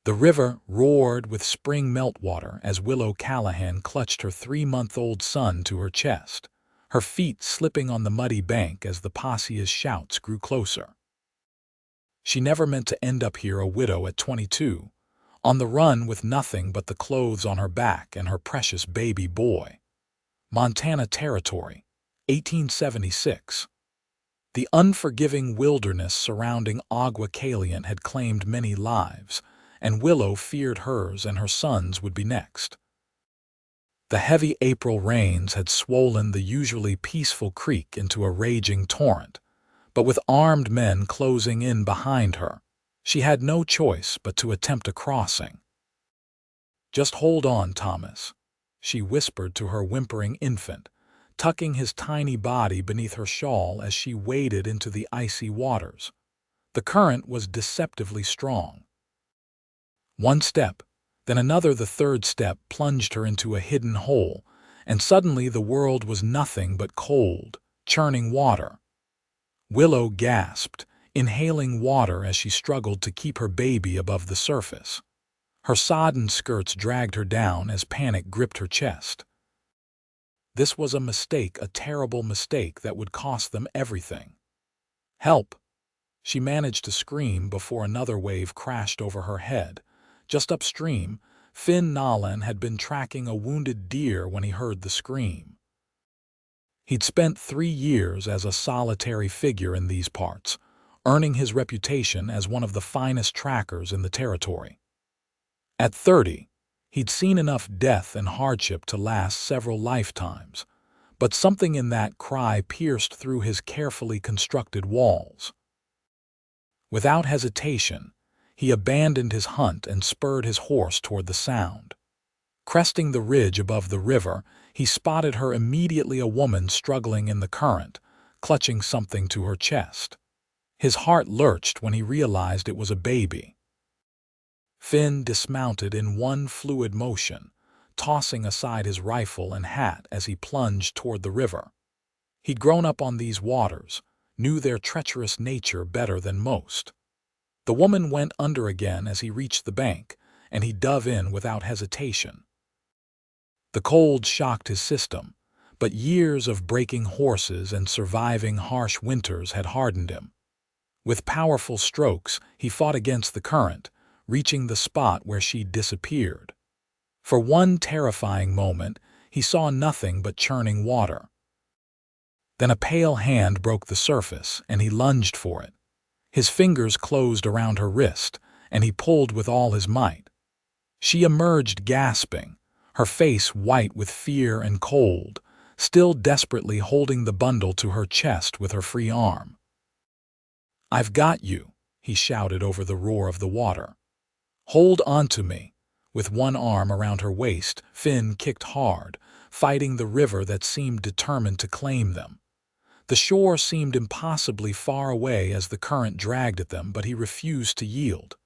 The river roared with spring meltwater as Willow Callahan clutched her 3-month-old son to her chest, her feet slipping on the muddy bank as the posse's shouts grew closer. She never meant to end up here a widow at 22, on the run with nothing but the clothes on her back and her precious baby boy. Montana Territory, 1876. The unforgiving wilderness surrounding Agua Caliente had claimed many lives, and Willow feared hers and her son's would be next. The heavy April rains had swollen the usually peaceful creek into a raging torrent, but with armed men closing in behind her, she had no choice but to attempt a crossing. "Just hold on, Thomas," she whispered to her whimpering infant, tucking his tiny body beneath her shawl as she waded into the icy waters. The current was deceptively strong. One step, then another. The third step plunged her into a hidden hole, and suddenly the world was nothing but cold, churning water. Willow gasped, inhaling water as she struggled to keep her baby above the surface. Her sodden skirts dragged her down as panic gripped her chest. This was a mistake, a terrible mistake that would cost them everything. "Help!" She managed to scream before another wave crashed over her head. Just upstream, Finn Nolan had been tracking a wounded deer when he heard the scream. He'd spent 3 years as a solitary figure in these parts, earning his reputation as one of the finest trackers in the territory. At 30, he'd seen enough death and hardship to last several lifetimes, but something in that cry pierced through his carefully constructed walls. Without hesitation, he abandoned his hunt and spurred his horse toward the sound. Cresting the ridge above the river, he spotted her immediately, a woman struggling in the current, clutching something to her chest. His heart lurched when he realized it was a baby. Finn dismounted in one fluid motion, tossing aside his rifle and hat as he plunged toward the river. He'd grown up on these waters, knew their treacherous nature better than most. The woman went under again as he reached the bank, and he dove in without hesitation. The cold shocked his system, but years of breaking horses and surviving harsh winters had hardened him. With powerful strokes, he fought against the current, reaching the spot where she'd disappeared. For one terrifying moment, he saw nothing but churning water. Then a pale hand broke the surface, and he lunged for it. His fingers closed around her wrist, and he pulled with all his might. She emerged gasping, her face white with fear and cold, still desperately holding the bundle to her chest with her free arm. "I've got you," he shouted over the roar of the water. "Hold on to me." With one arm around her waist, Finn kicked hard, fighting the river that seemed determined to claim them. The shore seemed impossibly far away as the current dragged at them, but he refused to yield.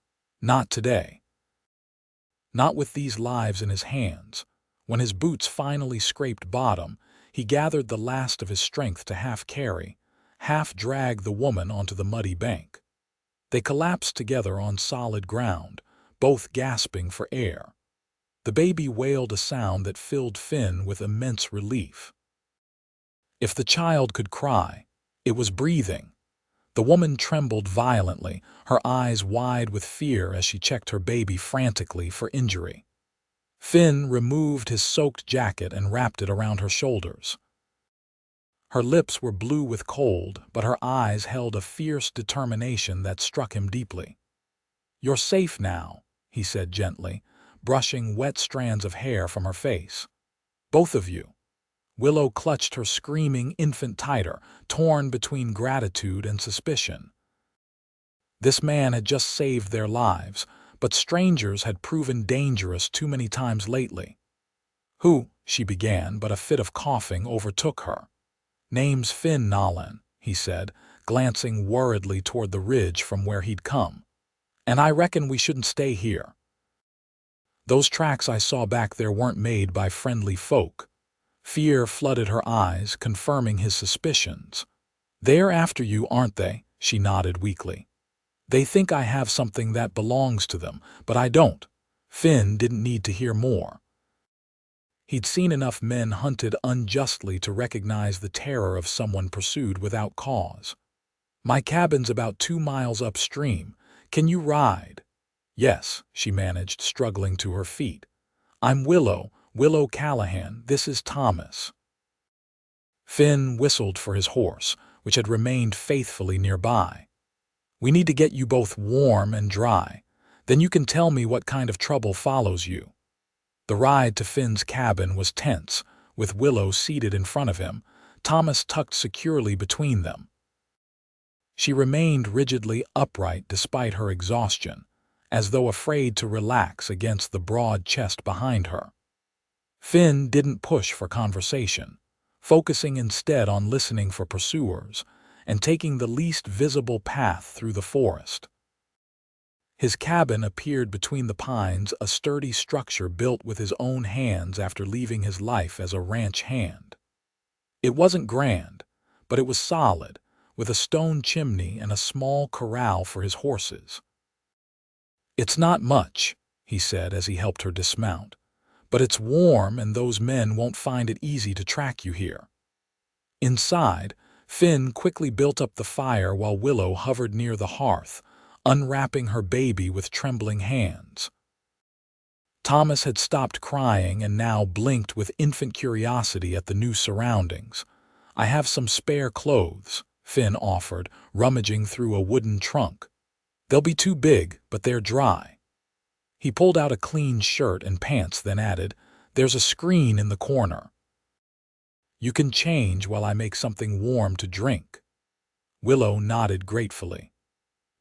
Not today. Not with these lives in his hands. When his boots finally scraped bottom, he gathered the last of his strength to half carry, half drag the woman onto the muddy bank. They collapsed together on solid ground, both gasping for air. The baby wailed a sound that filled Finn with immense relief. If the child could cry, it was breathing. The woman trembled violently, her eyes wide with fear as she checked her baby frantically for injury. Finn removed his soaked jacket and wrapped it around her shoulders. Her lips were blue with cold, but her eyes held a fierce determination that struck him deeply. "You're safe now," he said gently, brushing wet strands of hair from her face. "Both of you." Willow clutched her screaming infant tighter, torn between gratitude and suspicion. This man had just saved their lives, but strangers had proven dangerous too many times lately. "Who?" she began, but a fit of coughing overtook her. "Name's Finn Nolan," he said, glancing worriedly toward the ridge from where he'd come. "And I reckon we shouldn't stay here. Those tracks I saw back there weren't made by friendly folk." Fear flooded her eyes, confirming his suspicions. "They're after you, aren't they?" she nodded weakly. They think I have something that belongs to them, but I don't. Finn didn't need to hear more. He'd seen enough men hunted unjustly to recognize the terror of someone pursued without cause. My cabin's about 2 miles upstream. Can you ride? Yes, she managed, struggling to her feet. I'm Willow Callahan. This is Thomas. Finn whistled for his horse, which had remained faithfully nearby. We need to get you both warm and dry. Then you can tell me what kind of trouble follows you. The ride to Finn's cabin was tense, with Willow seated in front of him, Thomas tucked securely between them. She remained rigidly upright despite her exhaustion, as though afraid to relax against the broad chest behind her. Finn didn't push for conversation, focusing instead on listening for pursuers and taking the least visible path through the forest. His cabin appeared between the pines, a sturdy structure built with his own hands after leaving his life as a ranch hand. It wasn't grand, but it was solid, with a stone chimney and a small corral for his horses. It's not much, he said as he helped her dismount, but it's warm and those men won't find it easy to track you here. Inside, Finn quickly built up the fire while Willow hovered near the hearth, unwrapping her baby with trembling hands. Thomas had stopped crying and now blinked with infant curiosity at the new surroundings. I have some spare clothes, Finn offered, rummaging through a wooden trunk. They'll be too big, but they're dry. He pulled out a clean shirt and pants, then added, There's a screen in the corner. You can change while I make something warm to drink. Willow nodded gratefully.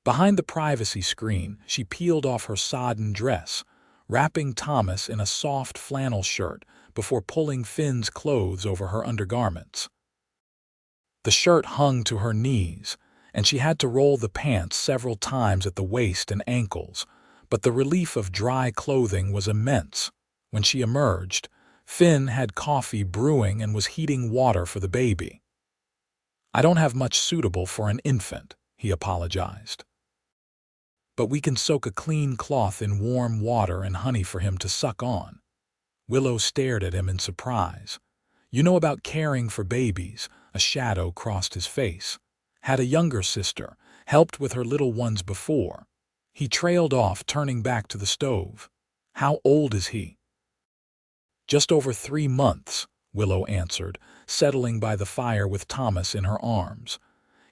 Behind the privacy screen, she peeled off her sodden dress, wrapping Thomas in a soft flannel shirt before pulling Finn's clothes over her undergarments. The shirt hung to her knees, and she had to roll the pants several times at the waist and ankles, but the relief of dry clothing was immense. When she emerged, Finn had coffee brewing and was heating water for the baby. I don't have much suitable for an infant, he apologized. But we can soak a clean cloth in warm water and honey for him to suck on. Willow stared at him in surprise. You know about caring for babies, a shadow crossed his face. Had a younger sister, helped with her little ones before. He trailed off, turning back to the stove. How old is he? Just over 3 months, Willow answered, settling by the fire with Thomas in her arms.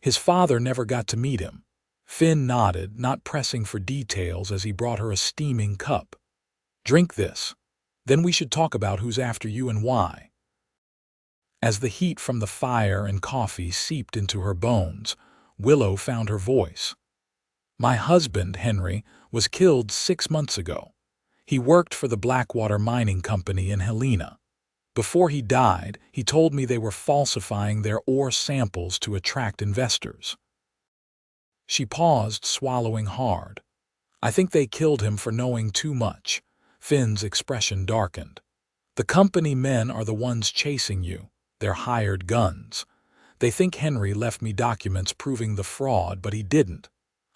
His father never got to meet him. Finn nodded, not pressing for details as he brought her a steaming cup. Drink this. Then we should talk about who's after you and why. As the heat from the fire and coffee seeped into her bones, Willow found her voice. My husband, Henry, was killed 6 months ago. He worked for the Blackwater Mining Company in Helena. Before he died, he told me they were falsifying their ore samples to attract investors. She paused, swallowing hard. I think they killed him for knowing too much. Finn's expression darkened. The company men are the ones chasing you. They're hired guns. They think Henry left me documents proving the fraud, but he didn't.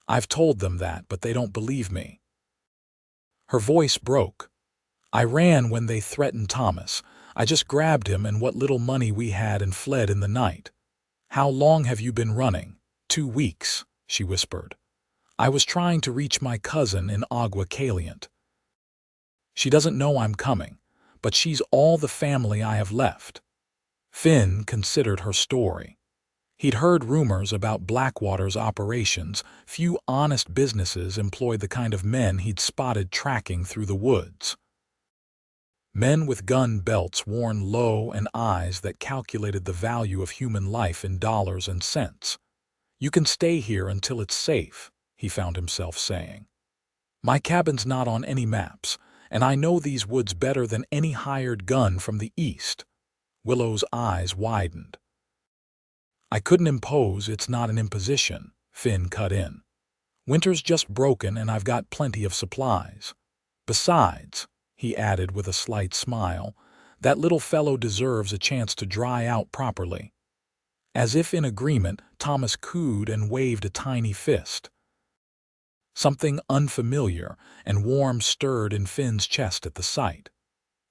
I've told them that, but they don't believe me. Her voice broke. I ran when they threatened Thomas. I just grabbed him and what little money we had and fled in the night. How long have you been running? 2 weeks, she whispered. I was trying to reach my cousin in Agua Caliente. She doesn't know I'm coming, but she's all the family I have left. Finn considered her story. He'd heard rumors about Blackwater's operations. Few honest businesses employed the kind of men he'd spotted tracking through the woods. Men with gun belts worn low and eyes that calculated the value of human life in dollars and cents. You can stay here until it's safe, he found himself saying. My cabin's not on any maps, and I know these woods better than any hired gun from the east. Willow's eyes widened. I couldn't impose, it's not an imposition, Finn cut in. Winter's just broken and I've got plenty of supplies. Besides, he added with a slight smile, that little fellow deserves a chance to dry out properly. As if in agreement, Thomas cooed and waved a tiny fist. Something unfamiliar and warm stirred in Finn's chest at the sight.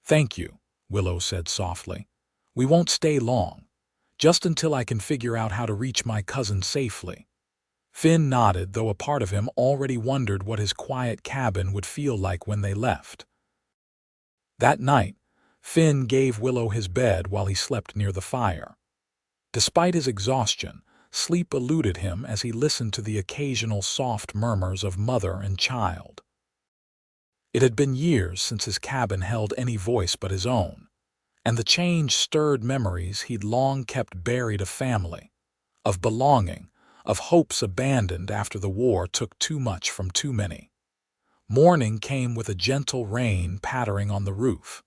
"Thank you," Willow said softly. "We won't stay long, just until I can figure out how to reach my cousin safely." Finn nodded, though a part of him already wondered what his quiet cabin would feel like when they left. That night, Finn gave Willow his bed while he slept near the fire. Despite his exhaustion, sleep eluded him as he listened to the occasional soft murmurs of mother and child. It had been years since his cabin held any voice but his own, and the change stirred memories he'd long kept buried of family, of belonging, of hopes abandoned after the war took too much from too many. Morning came with a gentle rain pattering on the roof.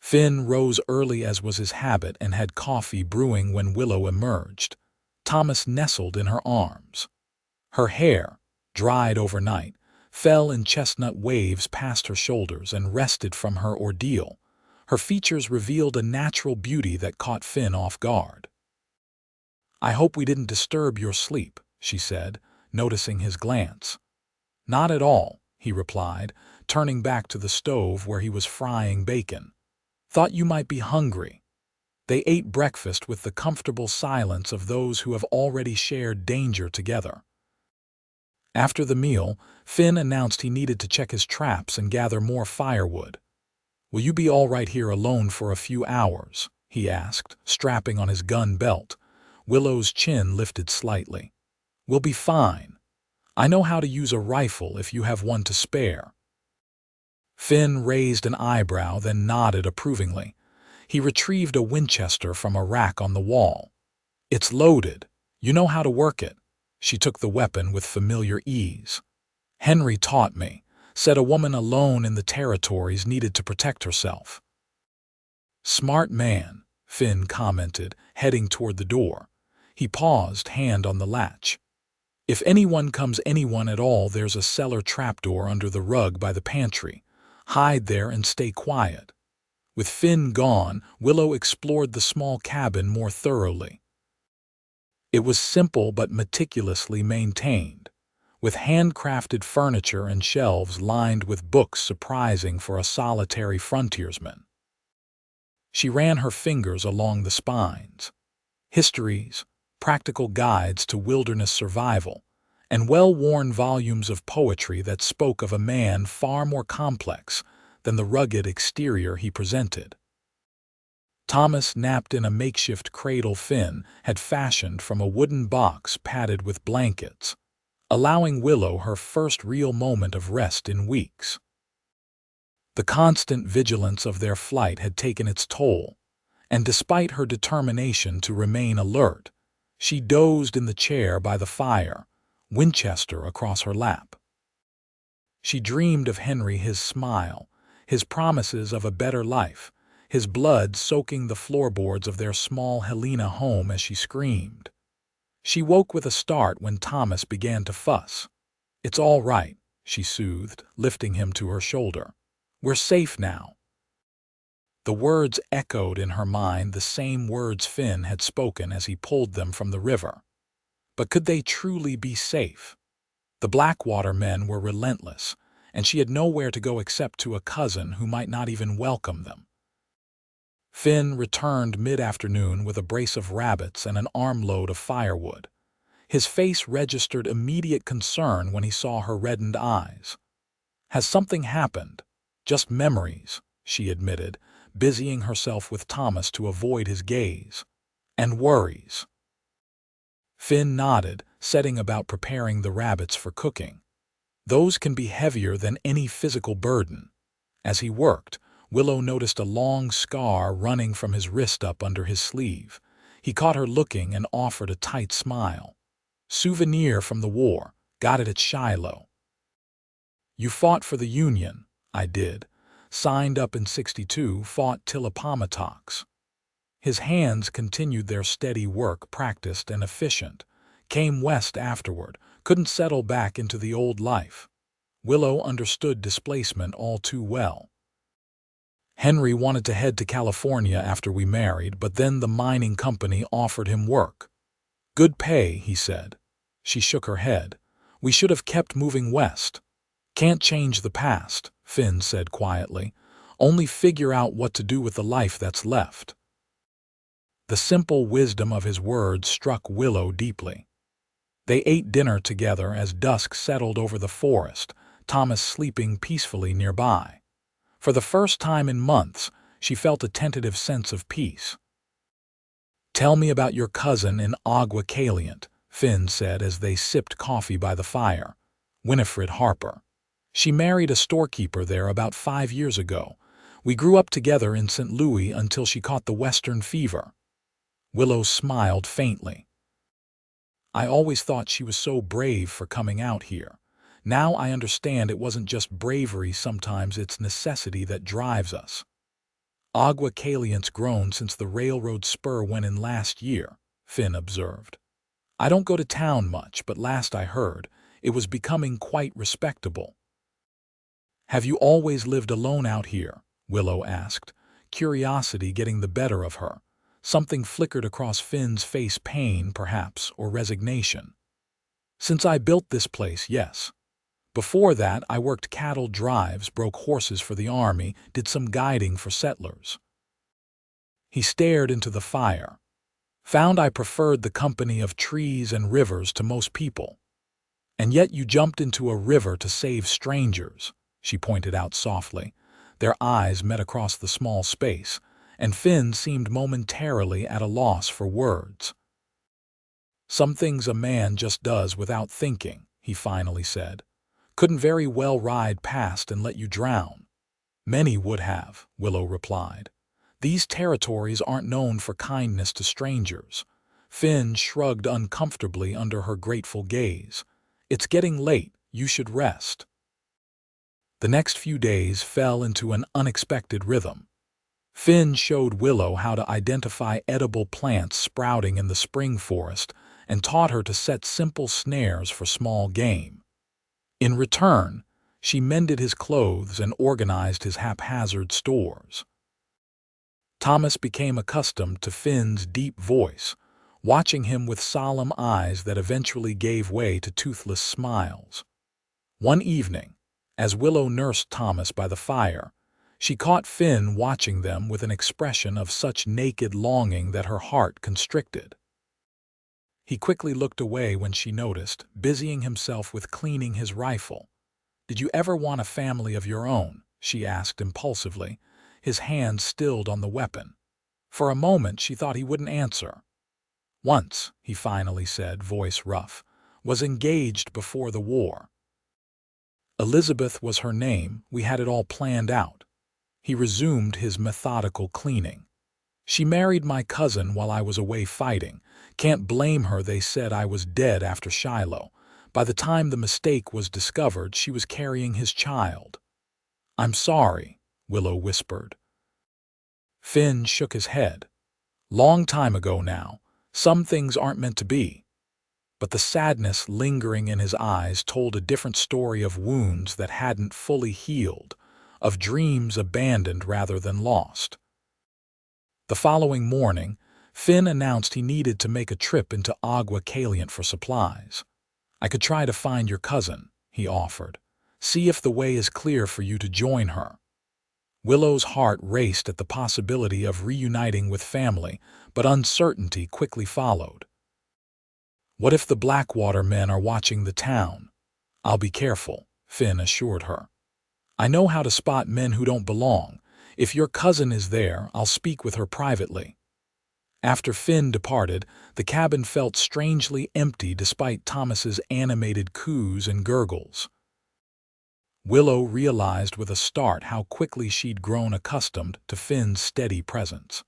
Finn rose early as was his habit and had coffee brewing when Willow emerged. Thomas nestled in her arms. Her hair, dried overnight, fell in chestnut waves past her shoulders and rested from her ordeal. Her features revealed a natural beauty that caught Finn off guard. "I hope we didn't disturb your sleep," she said, noticing his glance. "Not at all," he replied, turning back to the stove where he was frying bacon. "Thought you might be hungry." They ate breakfast with the comfortable silence of those who have already shared danger together. After the meal, Finn announced he needed to check his traps and gather more firewood. "Will you be all right here alone for a few hours?" he asked, strapping on his gun belt. Willow's chin lifted slightly. "We'll be fine. I know how to use a rifle if you have one to spare." Finn raised an eyebrow, then nodded approvingly. He retrieved a Winchester from a rack on the wall. "It's loaded. You know how to work it." She took the weapon with familiar ease. "Henry taught me," said a woman alone in the territories needed to protect herself. "Smart man," Finn commented, heading toward the door. He paused, hand on the latch. "If anyone at all, there's a cellar trapdoor under the rug by the pantry. Hide there and stay quiet." With Finn gone, Willow explored the small cabin more thoroughly. It was simple but meticulously maintained, with handcrafted furniture and shelves lined with books surprising for a solitary frontiersman. She ran her fingers along the spines. Histories, practical guides to wilderness survival, and well-worn volumes of poetry that spoke of a man far more complex than the rugged exterior he presented. Thomas napped in a makeshift cradle Finn had fashioned from a wooden box padded with blankets, allowing Willow her first real moment of rest in weeks. The constant vigilance of their flight had taken its toll, and despite her determination to remain alert, she dozed in the chair by the fire, Winchester across her lap. She dreamed of Henry, his smile, his promises of a better life, his blood soaking the floorboards of their small Helena home as she screamed. She woke with a start when Thomas began to fuss. "It's all right," she soothed, lifting him to her shoulder. "We're safe now." The words echoed in her mind, the same words Finn had spoken as he pulled them from the river. But could they truly be safe? The Blackwater men were relentless, and she had nowhere to go except to a cousin who might not even welcome them. Finn returned mid-afternoon with a brace of rabbits and an armload of firewood. His face registered immediate concern when he saw her reddened eyes. "Has something happened?" "Just memories," she admitted, busying herself with Thomas to avoid his gaze. "And worries." Finn nodded, setting about preparing the rabbits for cooking. Those can be heavier than any physical burden. As he worked, Willow noticed a long scar running from his wrist up under his sleeve. He caught her looking and offered a tight smile. "Souvenir from the war. Got it at Shiloh." "You fought for the Union." "I did. Signed up in '62, fought till Appomattox." His hands continued their steady work, practiced and efficient. Came west afterward, couldn't settle back into the old life. Willow understood displacement all too well. "Henry wanted to head to California after we married, but then the mining company offered him work. Good pay," he said. She shook her head. We should have kept moving west. Can't change the past, Finn said quietly. Only figure out what to do with the life that's left. The simple wisdom of his words struck Willow deeply. They ate dinner together as dusk settled over the forest, Thomas sleeping peacefully nearby. For the first time in months, she felt a tentative sense of peace. "Tell me about your cousin in Agua Callahan," Finn said as they sipped coffee by the fire. "Winifred Harper. She married a storekeeper there about 5 years ago. We grew up together in St. Louis until she caught the Western fever." Willow smiled faintly. "I always thought she was so brave for coming out here. Now I understand it wasn't just bravery, sometimes it's necessity that drives us." "Agua Callahan's grown since the railroad spur went in last year," Finn observed. "I don't go to town much, but last I heard, it was becoming quite respectable." "Have you always lived alone out here?" Willow asked, curiosity getting the better of her. Something flickered across Finn's face, pain, perhaps, or resignation. "Since I built this place, yes. Before that, I worked cattle drives, broke horses for the army, did some guiding for settlers." He stared into the fire. "Found I preferred the company of trees and rivers to most people." "And yet you jumped into a river to save strangers," she pointed out softly. Their eyes met across the small space, and Finn seemed momentarily at a loss for words. "Some things a man just does without thinking," he finally said. "Couldn't very well ride past and let you drown." "Many would have," Willow replied. "These territories aren't known for kindness to strangers." Finn shrugged uncomfortably under her grateful gaze. "It's getting late. You should rest." The next few days fell into an unexpected rhythm. Finn showed Willow how to identify edible plants sprouting in the spring forest and taught her to set simple snares for small game. In return, she mended his clothes and organized his haphazard stores. Thomas became accustomed to Finn's deep voice, watching him with solemn eyes that eventually gave way to toothless smiles. One evening, as Willow nursed Thomas by the fire, she caught Finn watching them with an expression of such naked longing that her heart constricted. He quickly looked away when she noticed, busying himself with cleaning his rifle. "Did you ever want a family of your own?" she asked impulsively, his hand stilled on the weapon. For a moment she thought he wouldn't answer. "Once," he finally said, voice rough, "was engaged before the war. Elizabeth was her name, we had it all planned out." He resumed his methodical cleaning. "She married my cousin while I was away fighting. Can't blame her, they said I was dead after Shiloh. By the time the mistake was discovered, she was carrying his child." "I'm sorry," Willow whispered. Finn shook his head. "Long time ago now. Some things aren't meant to be." But the sadness lingering in his eyes told a different story of wounds that hadn't fully healed, of dreams abandoned rather than lost. The following morning, Finn announced he needed to make a trip into Agua Callahan for supplies. "I could try to find your cousin," he offered. "See if the way is clear for you to join her." Willow's heart raced at the possibility of reuniting with family, but uncertainty quickly followed. "What if the Blackwater men are watching the town?" "I'll be careful," Finn assured her. "I know how to spot men who don't belong. If your cousin is there, I'll speak with her privately." After Finn departed, the cabin felt strangely empty despite Thomas's animated coos and gurgles. Willow realized with a start how quickly she'd grown accustomed to Finn's steady presence.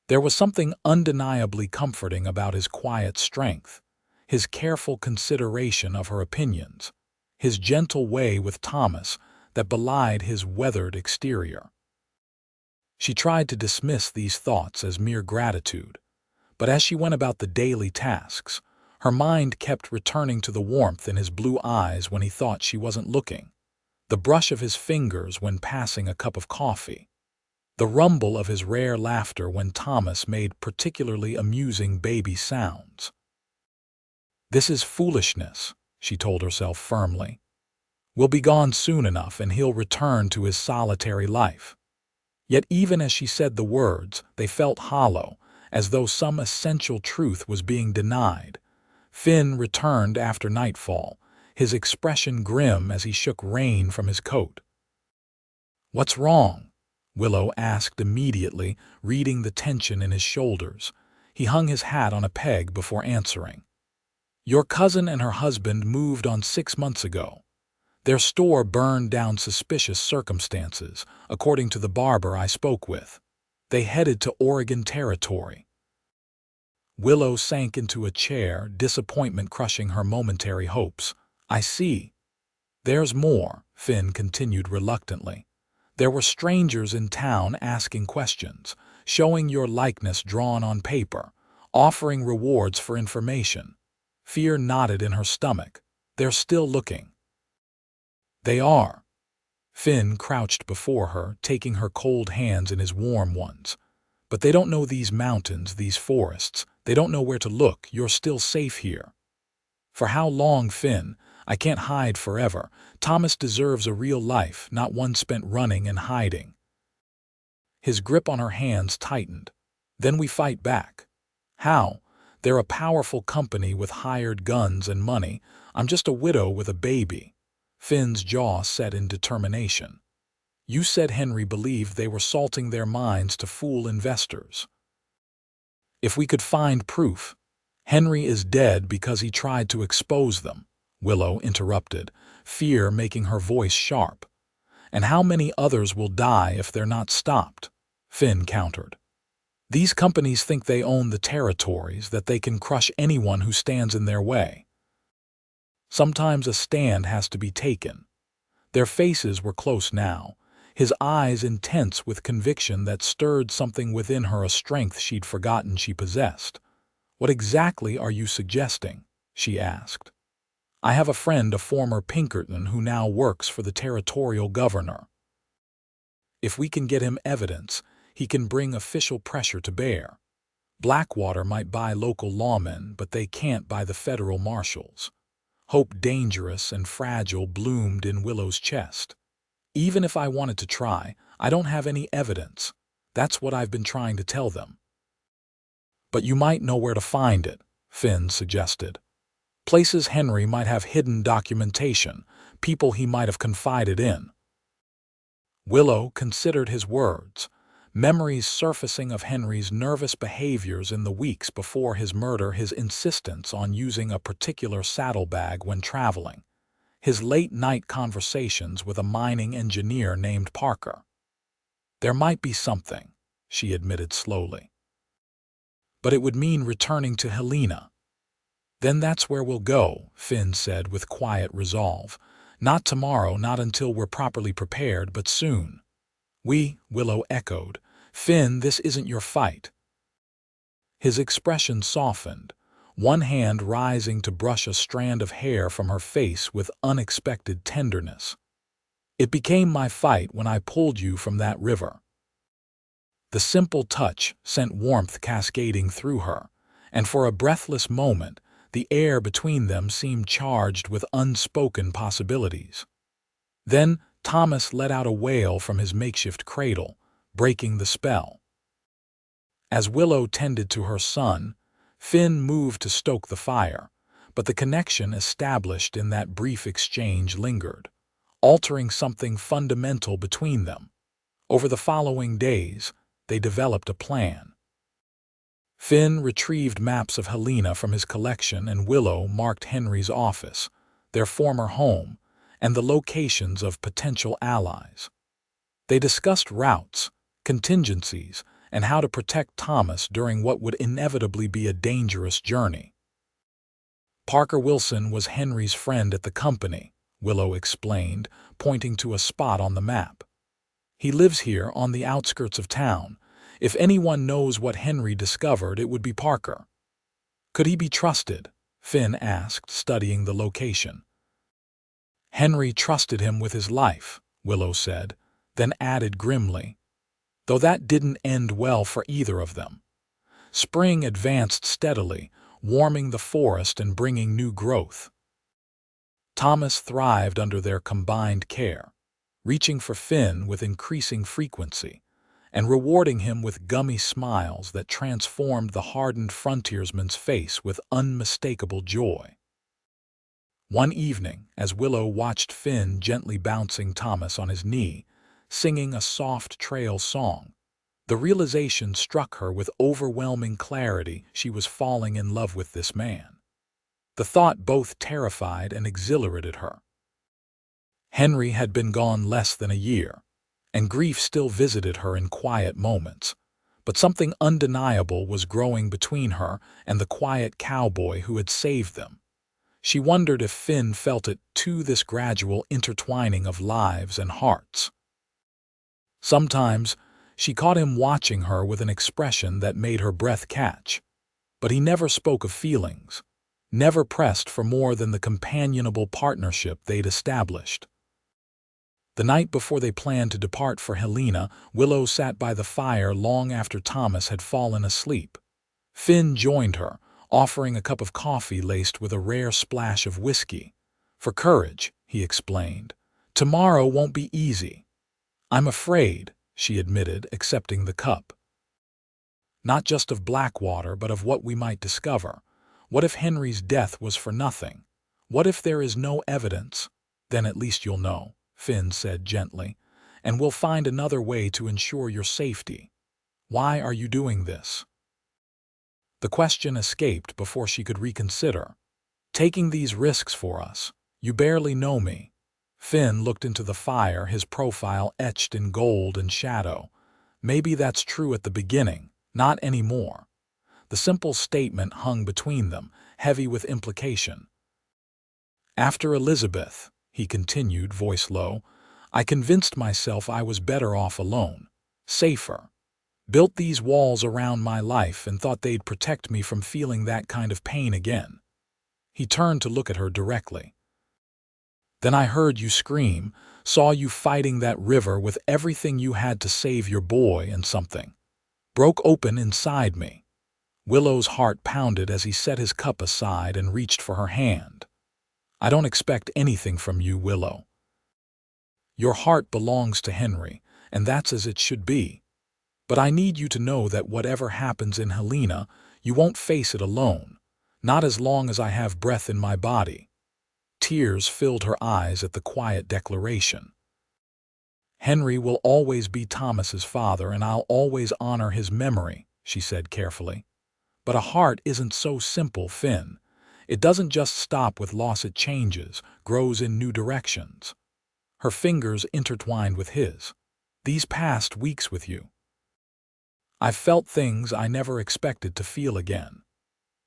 There was something undeniably comforting about his quiet strength, his careful consideration of her opinions, his gentle way with Thomas that belied his weathered exterior. She tried to dismiss these thoughts as mere gratitude, but as she went about the daily tasks, her mind kept returning to the warmth in his blue eyes when he thought she wasn't looking, the brush of his fingers when passing a cup of coffee, the rumble of his rare laughter when Thomas made particularly amusing baby sounds. "This is foolishness," she told herself firmly. We'll be gone soon enough and he'll return to his solitary life. Yet even as she said the words, they felt hollow, as though some essential truth was being denied. Finn returned after nightfall, his expression grim as he shook rain from his coat. "What's wrong?" Willow asked immediately, reading the tension in his shoulders. He hung his hat on a peg before answering. "Your cousin and her husband moved on 6 months ago. Their store burned down suspicious circumstances, according to the barber I spoke with. They headed to Oregon Territory." Willow sank into a chair, disappointment crushing her momentary hopes. "I see. There's more," Finn continued reluctantly. "There were strangers in town asking questions, showing your likeness drawn on paper, offering rewards for information." Fear knotted in her stomach. "They're still looking." "They are." Finn crouched before her, taking her cold hands in his warm ones. "But they don't know these mountains, these forests. They don't know where to look. You're still safe here." "For how long, Finn? I can't hide forever. Thomas deserves a real life, not one spent running and hiding." His grip on her hands tightened. "Then we fight back." "How? They're a powerful company with hired guns and money. I'm just a widow with a baby." Finn's jaw set in determination. "You said Henry believed they were salting their mines to fool investors." "If we could find proof." "Henry is dead because he tried to expose them," Willow interrupted, fear making her voice sharp. "And how many others will die if they're not stopped?" Finn countered. "These companies think they own the territories, that they can crush anyone who stands in their way. Sometimes a stand has to be taken." Their faces were close now, his eyes intense with conviction that stirred something within her, a strength she'd forgotten she possessed. "What exactly are you suggesting?" she asked. "I have a friend, a former Pinkerton, who now works for the territorial governor. If we can get him evidence, he can bring official pressure to bear. Blackwater might buy local lawmen, but they can't buy the federal marshals." Hope, dangerous and fragile, bloomed in Willow's chest. "Even if I wanted to try, I don't have any evidence. That's what I've been trying to tell them." "But you might know where to find it," Finn suggested. "Places Henry might have hidden documentation, people he might have confided in." Willow considered his words, memories surfacing of Henry's nervous behaviors in the weeks before his murder, his insistence on using a particular saddlebag when traveling, his late-night conversations with a mining engineer named Parker. "There might be something," she admitted slowly. "But it would mean returning to Helena." "Then that's where we'll go," Finn said with quiet resolve. "Not tomorrow, not until we're properly prepared, but soon." Willow echoed. "Finn, this isn't your fight." His expression softened, one hand rising to brush a strand of hair from her face with unexpected tenderness. "It became my fight when I pulled you from that river." The simple touch sent warmth cascading through her, and for a breathless moment, the air between them seemed charged with unspoken possibilities. Then Thomas let out a wail from his makeshift cradle, breaking the spell. As Willow tended to her son, Finn moved to stoke the fire, but the connection established in that brief exchange lingered, altering something fundamental between them. Over the following days, they developed a plan. Finn retrieved maps of Helena from his collection, and Willow marked Henry's office, their former home, and the locations of potential allies. They discussed routes, contingencies, and how to protect Thomas during what would inevitably be a dangerous journey. "Parker Wilson was Henry's friend at the company," Willow explained, pointing to a spot on the map. "He lives here on the outskirts of town. If anyone knows what Henry discovered, it would be Parker." "Could he be trusted?" Finn asked, studying the location. "Henry trusted him with his life," Willow said, then added grimly, "though that didn't end well for either of them." Spring advanced steadily, warming the forest and bringing new growth. Thomas thrived under their combined care, reaching for Finn with increasing frequency and rewarding him with gummy smiles that transformed the hardened frontiersman's face with unmistakable joy. One evening, as Willow watched Finn gently bouncing Thomas on his knee, singing a soft trail song, the realization struck her with overwhelming clarity she was falling in love with this man. The thought both terrified and exhilarated her. Henry had been gone less than a year, and grief still visited her in quiet moments, but something undeniable was growing between her and the quiet cowboy who had saved them. She wondered if Finn felt it too, this gradual intertwining of lives and hearts. Sometimes she caught him watching her with an expression that made her breath catch, but he never spoke of feelings, never pressed for more than the companionable partnership they'd established. The night before they planned to depart for Helena, Willow sat by the fire long after Thomas had fallen asleep. Finn joined her, offering a cup of coffee laced with a rare splash of whiskey. "For courage," he explained. "Tomorrow won't be easy." "I'm afraid," she admitted, accepting the cup. "Not just of Blackwater, but of what we might discover. What if Henry's death was for nothing? What if there is no evidence? Then at least you'll know," Finn said gently, "and we'll find another way to ensure your safety. Why are you doing this?" The question escaped before she could reconsider. "Taking these risks for us. You barely know me." Finn looked into the fire, his profile etched in gold and shadow. "Maybe that's true at the beginning, not anymore." The simple statement hung between them, heavy with implication. "After Elizabeth," he continued, voice low, "I convinced myself I was better off alone, safer. Built these walls around my life and thought they'd protect me from feeling that kind of pain again." He turned to look at her directly. "Then I heard you scream, saw you fighting that river with everything you had to save your boy, and something broke open inside me." Willow's heart pounded as he set his cup aside and reached for her hand. "I don't expect anything from you, Willow. Your heart belongs to Henry, and that's as it should be. But I need you to know that whatever happens in Helena, you won't face it alone, not as long as I have breath in my body." Tears filled her eyes at the quiet declaration. "Henry will always be Thomas's father, and I'll always honor his memory," she said carefully. "But a heart isn't so simple, Finn. It doesn't just stop with loss, it changes, grows in new directions." Her fingers intertwined with his. "These past weeks with you, I've felt things I never expected to feel again."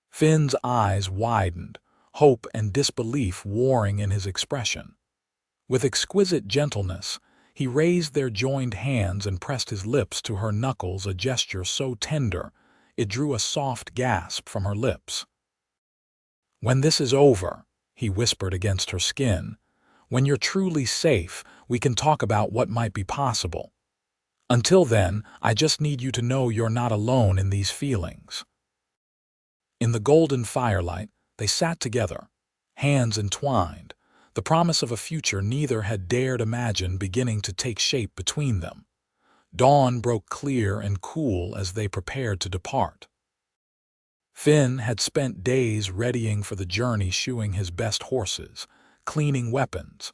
Finn's eyes widened, hope and disbelief warring in his expression. With exquisite gentleness, he raised their joined hands and pressed his lips to her knuckles, a gesture so tender it drew a soft gasp from her lips. "When this is over," he whispered against her skin, "when you're truly safe, we can talk about what might be possible. Until then, I just need you to know you're not alone in these feelings." In the golden firelight, they sat together, hands entwined, the promise of a future neither had dared imagine beginning to take shape between them. Dawn broke clear and cool as they prepared to depart. Finn had spent days readying for the journey, shoeing his best horses, cleaning weapons,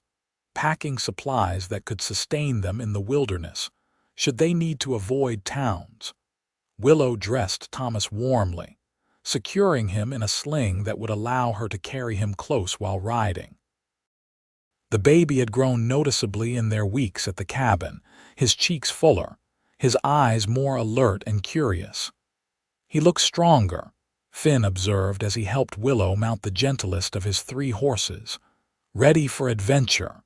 packing supplies that could sustain them in the wilderness, should they need to avoid towns. Willow dressed Thomas warmly, securing him in a sling that would allow her to carry him close while riding. The baby had grown noticeably in their weeks at the cabin, his cheeks fuller, his eyes more alert and curious. "He looks stronger," Finn observed as he helped Willow mount the gentlest of his 3 horses. "Ready for adventure."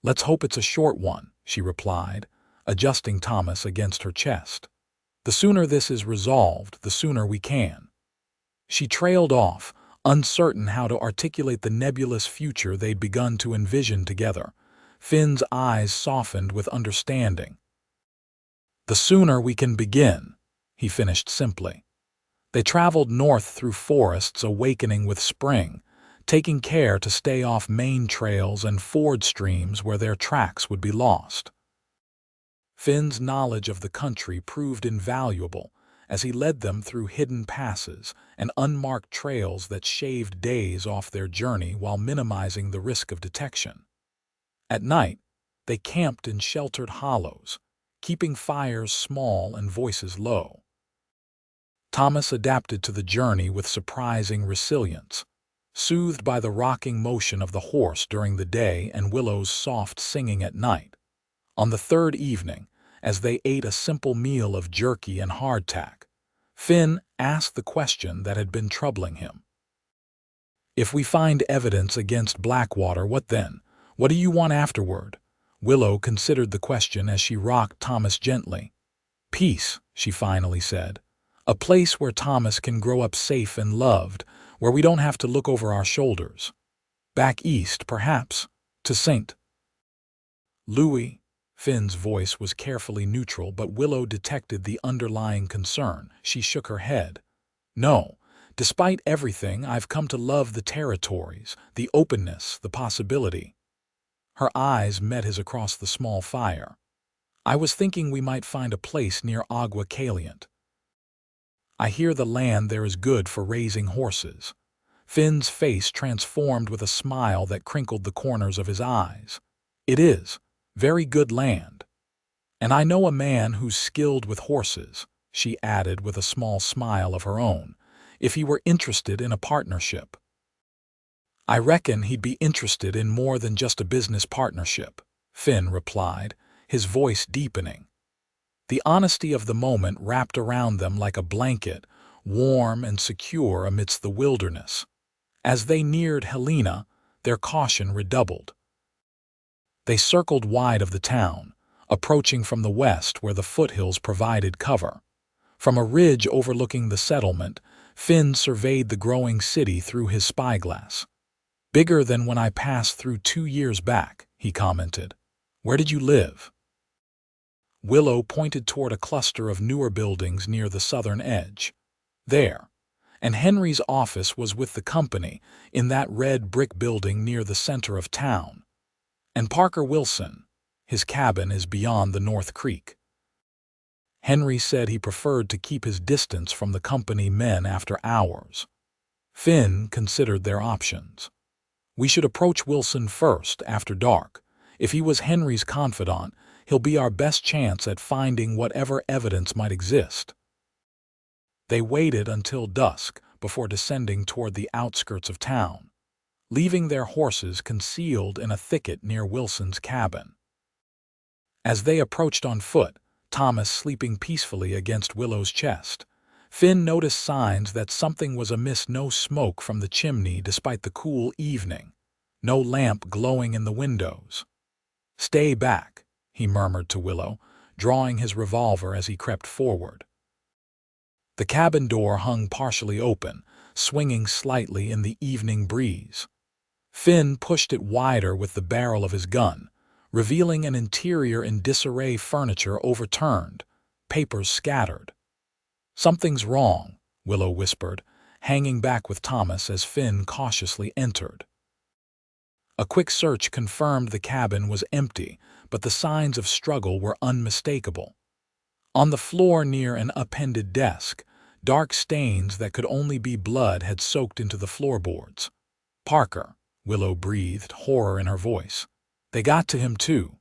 "Let's hope it's a short one," she replied, adjusting Thomas against her chest. "The sooner this is resolved, the sooner we can." She trailed off, uncertain how to articulate the nebulous future they'd begun to envision together. Finn's eyes softened with understanding. "The sooner we can begin," he finished simply. They traveled north through forests, awakening with spring, taking care to stay off main trails and ford streams where their tracks would be lost. Finn's knowledge of the country proved invaluable as he led them through hidden passes and unmarked trails that shaved days off their journey while minimizing the risk of detection. At night, they camped in sheltered hollows, keeping fires small and voices low. Thomas adapted to the journey with surprising resilience, soothed by the rocking motion of the horse during the day and Willow's soft singing at night. On the third evening, as they ate a simple meal of jerky and hardtack, Finn asked the question that had been troubling him. "If we find evidence against Blackwater, what then? What do you want afterward?" Willow considered the question as she rocked Thomas gently. "Peace," she finally said. "A place where Thomas can grow up safe and loved, where we don't have to look over our shoulders. Back east, perhaps, to St. Louis." Finn's voice was carefully neutral, but Willow detected the underlying concern. She shook her head. "No. Despite everything, I've come to love the territories, the openness, the possibility." Her eyes met his across the small fire. "I was thinking we might find a place near Agua Caliente. I hear the land there is good for raising horses." Finn's face transformed with a smile that crinkled the corners of his eyes. "It is. Very good land. And I know a man who's skilled with horses," she added with a small smile of her own, "if he were interested in a partnership." "I reckon he'd be interested in more than just a business partnership," Finn replied, his voice deepening. The honesty of the moment wrapped around them like a blanket, warm and secure amidst the wilderness. As they neared Helena, their caution redoubled. They circled wide of the town, approaching from the west where the foothills provided cover. From a ridge overlooking the settlement, Finn surveyed the growing city through his spyglass. "Bigger than when I passed through 2 years back," he commented. "Where did you live?" Willow pointed toward a cluster of newer buildings near the southern edge. "There. And Henry's office was with the company in that red brick building near the center of town. And Parker Wilson, his cabin is beyond the North Creek." Henry said he preferred to keep his distance from the company men after hours. Finn considered their options. "We should approach Wilson first, after dark. If he was Henry's confidant, he'll be our best chance at finding whatever evidence might exist." They waited until dusk before descending toward the outskirts of town, leaving their horses concealed in a thicket near Wilson's cabin. As they approached on foot, Thomas sleeping peacefully against Willow's chest, Finn noticed signs that something was amiss. No smoke from the chimney despite the cool evening, no lamp glowing in the windows. "Stay back," he murmured to Willow, drawing his revolver as he crept forward. The cabin door hung partially open, swinging slightly in the evening breeze. Finn pushed it wider with the barrel of his gun, revealing an interior in disarray, furniture overturned, papers scattered. "Something's wrong," Willow whispered, hanging back with Thomas as Finn cautiously entered. A quick search confirmed the cabin was empty, but the signs of struggle were unmistakable. On the floor near an upended desk, dark stains that could only be blood had soaked into the floorboards. "Parker," Willow breathed, horror in her voice. "They got to him too."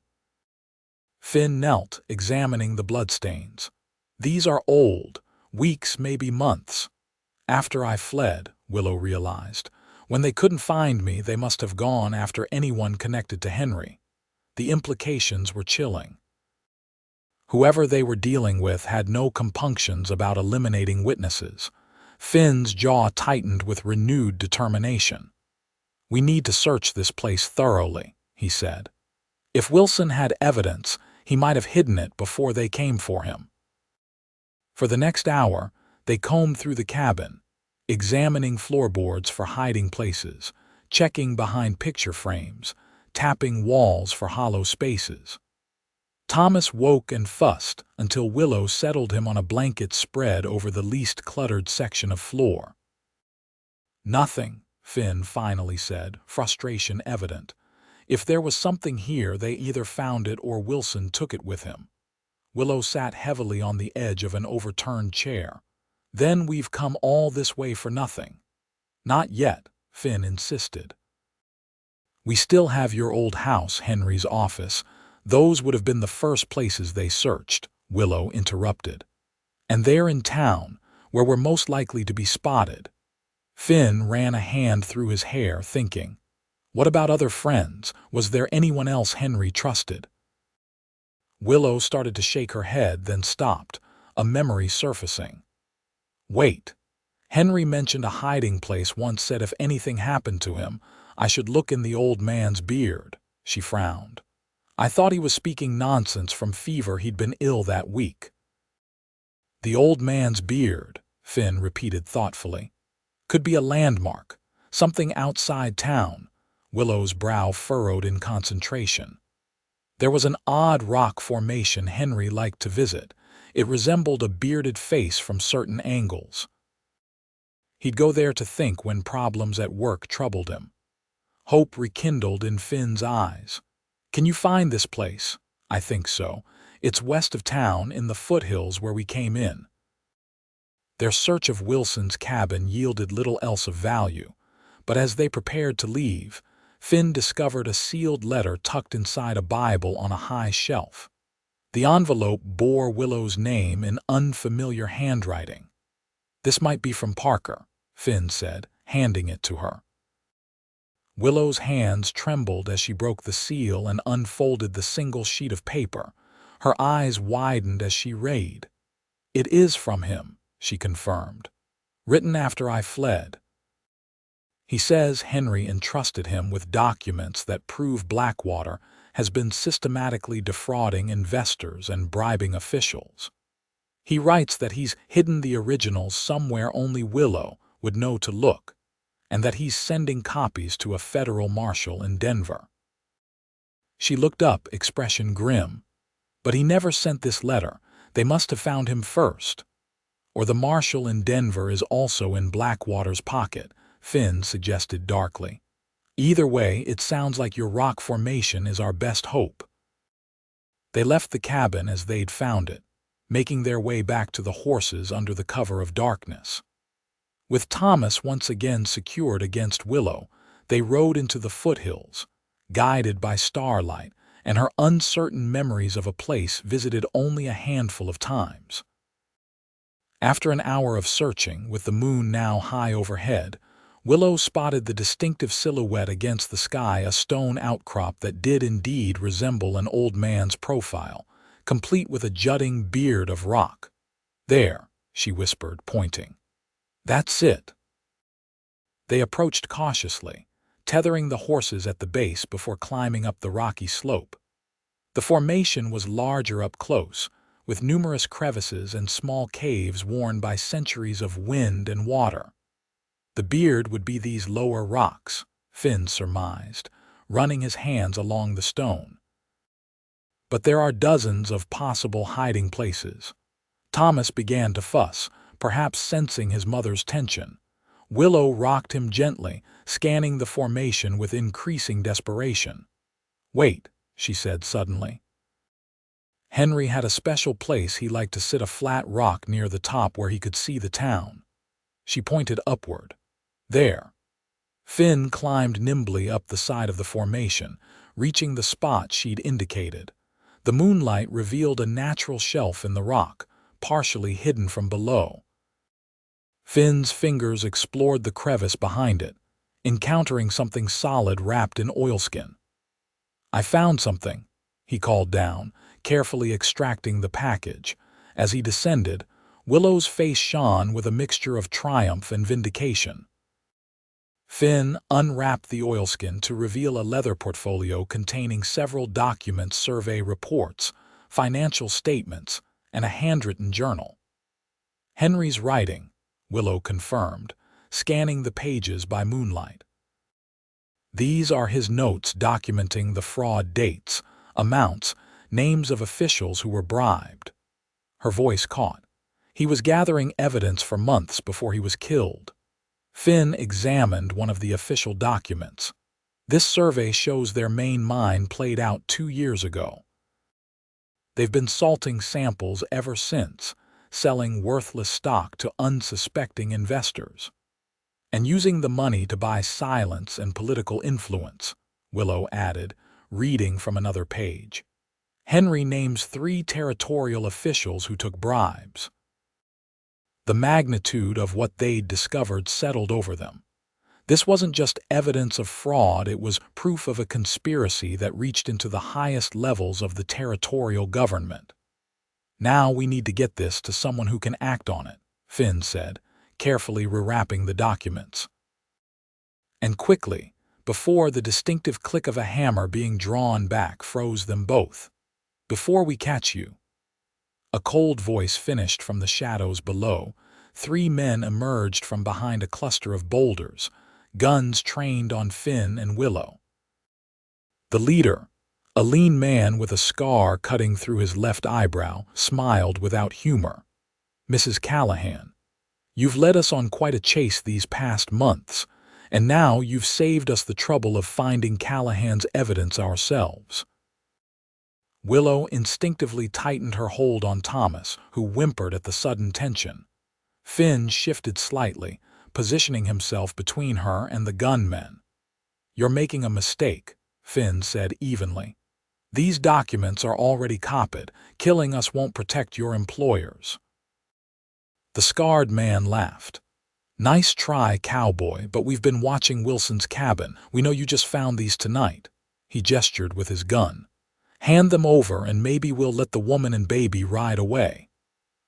Finn knelt, examining the bloodstains. "These are old, weeks, maybe months. After I fled," Willow realized. "When they couldn't find me, they must have gone after anyone connected to Henry." The implications were chilling. Whoever they were dealing with had no compunctions about eliminating witnesses. Finn's jaw tightened with renewed determination. "We need to search this place thoroughly," he said. "If Wilson had evidence, he might have hidden it before they came for him." For the next hour, they combed through the cabin, examining floorboards for hiding places, checking behind picture frames, tapping walls for hollow spaces. Thomas woke and fussed until Willow settled him on a blanket spread over the least cluttered section of floor. "Nothing," Finn finally said, frustration evident. If there was something here, they either found it or Wilson took it with him. Willow sat heavily on the edge of an overturned chair. Then we've come all this way for nothing. Not yet, Finn insisted. We still have your old house, Henry's office. Those would have been the first places they searched, Willow interrupted. And they're in town, where we're most likely to be spotted. Finn ran a hand through his hair, thinking. What about other friends? Was there anyone else Henry trusted? Willow started to shake her head, then stopped, a memory surfacing. Wait. Henry mentioned a hiding place once, said if anything happened to him, I should look in the old man's beard. She frowned. I thought he was speaking nonsense from fever. He'd been ill that week. The old man's beard, Finn repeated thoughtfully. Could be a landmark, something outside town. Willow's brow furrowed in concentration. There was an odd rock formation Henry liked to visit. It resembled a bearded face from certain angles. He'd go there to think when problems at work troubled him. Hope rekindled in Finn's eyes. Can you find this place? I think so. It's west of town, in the foothills where we came in. Their search of Wilson's cabin yielded little else of value, but as they prepared to leave, Finn discovered a sealed letter tucked inside a Bible on a high shelf. The envelope bore Willow's name in unfamiliar handwriting. This might be from Parker, Finn said, handing it to her. Willow's hands trembled as she broke the seal and unfolded the single sheet of paper. Her eyes widened as she read. It is from him, she confirmed. Written after I fled. He says Henry entrusted him with documents that prove Blackwater has been systematically defrauding investors and bribing officials. He writes that he's hidden the originals somewhere only Willow would know to look, and that he's sending copies to a federal marshal in Denver. She looked up, expression grim. But he never sent this letter. They must have found him first. Or the marshal in Denver is also in Blackwater's pocket, Finn suggested darkly. Either way, it sounds like your rock formation is our best hope. They left the cabin as they'd found it, making their way back to the horses under the cover of darkness. With Thomas once again secured against Willow, they rode into the foothills, guided by starlight and her uncertain memories of a place visited only a handful of times. After an hour of searching, with the moon now high overhead, Willow spotted the distinctive silhouette against the sky, a stone outcrop that did indeed resemble an old man's profile, complete with a jutting beard of rock. There, she whispered, pointing. That's it. They approached cautiously, tethering the horses at the base before climbing up the rocky slope. The formation was larger up close, with numerous crevices and small caves worn by centuries of wind and water. The beard would be these lower rocks, Finn surmised, running his hands along the stone. But there are dozens of possible hiding places. Thomas began to fuss, perhaps sensing his mother's tension. Willow rocked him gently, scanning the formation with increasing desperation. Wait, she said suddenly. Henry had a special place he liked to sit, a flat rock near the top where he could see the town. She pointed upward. There. Finn climbed nimbly up the side of the formation, reaching the spot she'd indicated. The moonlight revealed a natural shelf in the rock, partially hidden from below. Finn's fingers explored the crevice behind it, encountering something solid wrapped in oilskin. I found something, he called down, carefully extracting the package. As he descended, Willow's face shone with a mixture of triumph and vindication. Finn unwrapped the oilskin to reveal a leather portfolio containing several documents, survey reports, financial statements, and a handwritten journal. Henry's writing, Willow confirmed, scanning the pages by moonlight. These are his notes documenting the fraud dates, amounts, names of officials who were bribed. Her voice caught. He was gathering evidence for months before he was killed. Finn examined one of the official documents. This survey shows their main mine played out 2 years ago. They've been salting samples ever since, selling worthless stock to unsuspecting investors, and using the money to buy silence and political influence, Willow added, reading from another page. Henry names 3 territorial officials who took bribes. The magnitude of what they'd discovered settled over them. This wasn't just evidence of fraud, it was proof of a conspiracy that reached into the highest levels of the territorial government. Now we need to get this to someone who can act on it, Finn said, carefully rewrapping the documents. And quickly, before the distinctive click of a hammer being drawn back froze them both. Before we catch you. A cold voice finished from the shadows below. 3 men emerged from behind a cluster of boulders, guns trained on Finn and Willow. The leader, a lean man with a scar cutting through his left eyebrow, smiled without humor. "Mrs. Callahan, you've led us on quite a chase these past months, and now you've saved us the trouble of finding Callahan's evidence ourselves." Willow instinctively tightened her hold on Thomas, who whimpered at the sudden tension. Finn shifted slightly, positioning himself between her and the gunmen. "You're making a mistake," Finn said evenly. "These documents are already copied. Killing us won't protect your employers." The scarred man laughed. "Nice try, Cowboy, but we've been watching Wilson's cabin. We know you just found these tonight." He gestured with his gun. "Hand them over and maybe we'll let the woman and baby ride away."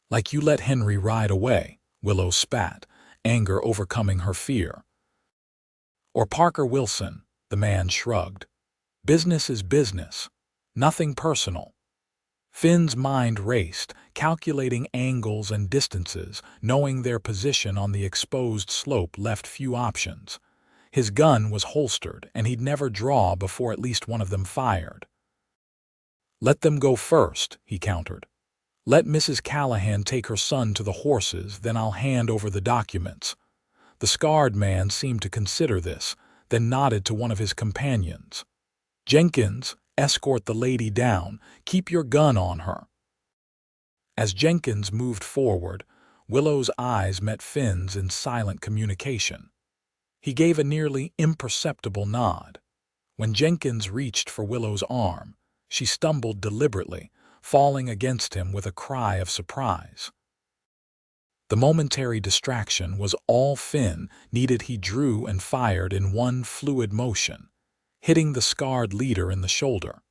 "Like you let Henry ride away," Willow spat, anger overcoming her fear. "Or Parker Wilson," the man shrugged. "Business is business. Nothing personal." Finn's mind raced, calculating angles and distances, knowing their position on the exposed slope left few options. His gun was holstered, and he'd never draw before at least one of them fired. "Let them go first," he countered. "Let Mrs. Callahan take her son to the horses, then I'll hand over the documents." The scarred man seemed to consider this, then nodded to one of his companions. "Jenkins, escort the lady down. Keep your gun on her." As Jenkins moved forward, Willow's eyes met Finn's in silent communication. He gave a nearly imperceptible nod. When Jenkins reached for Willow's arm, she stumbled deliberately, falling against him with a cry of surprise. The momentary distraction was all Finn needed. He drew and fired in one fluid motion, hitting the scarred leader in the shoulder.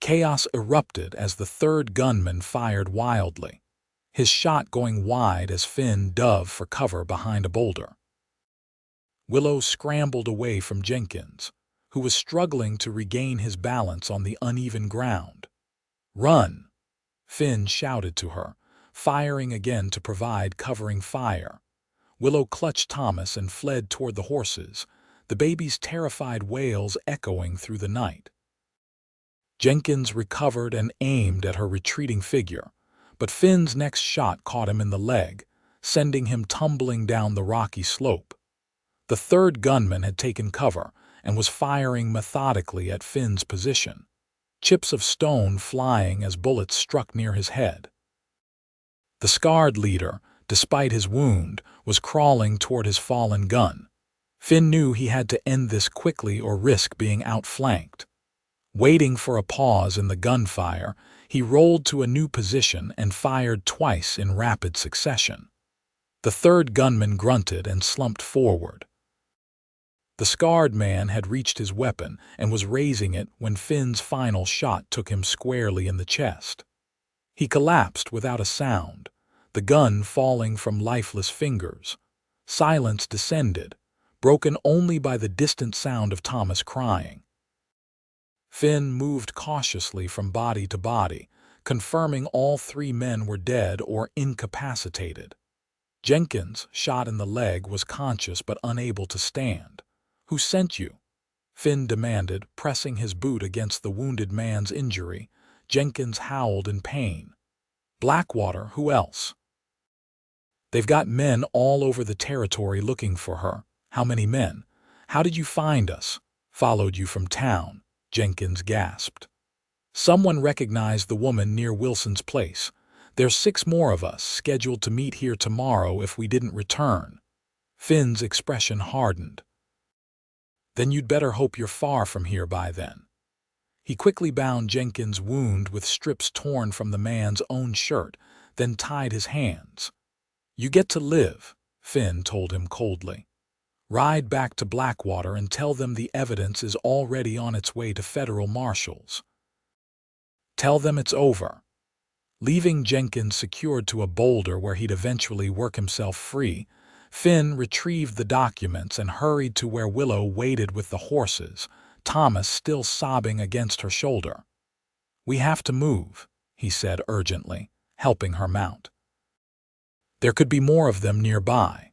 Chaos erupted as the 3rd gunman fired wildly, his shot going wide as Finn dove for cover behind a boulder. Willow scrambled away from Jenkins, who was struggling to regain his balance on the uneven ground. "Run!" Finn shouted to her, firing again to provide covering fire. Willow clutched Thomas and fled toward the horses, the baby's terrified wails echoing through the night. Jenkins recovered and aimed at her retreating figure, but Finn's next shot caught him in the leg, sending him tumbling down the rocky slope. The 3rd gunman had taken cover and was firing methodically at Finn's position, chips of stone flying as bullets struck near his head. The scarred leader, despite his wound, was crawling toward his fallen gun. Finn knew he had to end this quickly or risk being outflanked. Waiting for a pause in the gunfire, he rolled to a new position and fired twice in rapid succession. The 3rd gunman grunted and slumped forward. The scarred man had reached his weapon and was raising it when Finn's final shot took him squarely in the chest. He collapsed without a sound, the gun falling from lifeless fingers. Silence descended, broken only by the distant sound of Thomas crying. Finn moved cautiously from body to body, confirming all 3 men were dead or incapacitated. Jenkins, shot in the leg, was conscious but unable to stand. "Who sent you?" Finn demanded, pressing his boot against the wounded man's injury. Jenkins howled in pain. "Blackwater, who else?" "They've got men all over the territory looking for her," How many men? How did you find us? Followed you from town, Jenkins gasped. Someone recognized the woman near Wilson's place. There's 6 more of us scheduled to meet here tomorrow if we didn't return. Finn's expression hardened. Then you'd better hope you're far from here by then. He quickly bound Jenkins' wound with strips torn from the man's own shirt, then tied his hands. You get to live, Finn told him coldly. Ride back to Blackwater and tell them the evidence is already on its way to federal marshals. Tell them it's over. Leaving Jenkins secured to a boulder where he'd eventually work himself free, Finn retrieved the documents and hurried to where Willow waited with the horses, Thomas still sobbing against her shoulder. We have to move, he said urgently, helping her mount. There could be more of them nearby.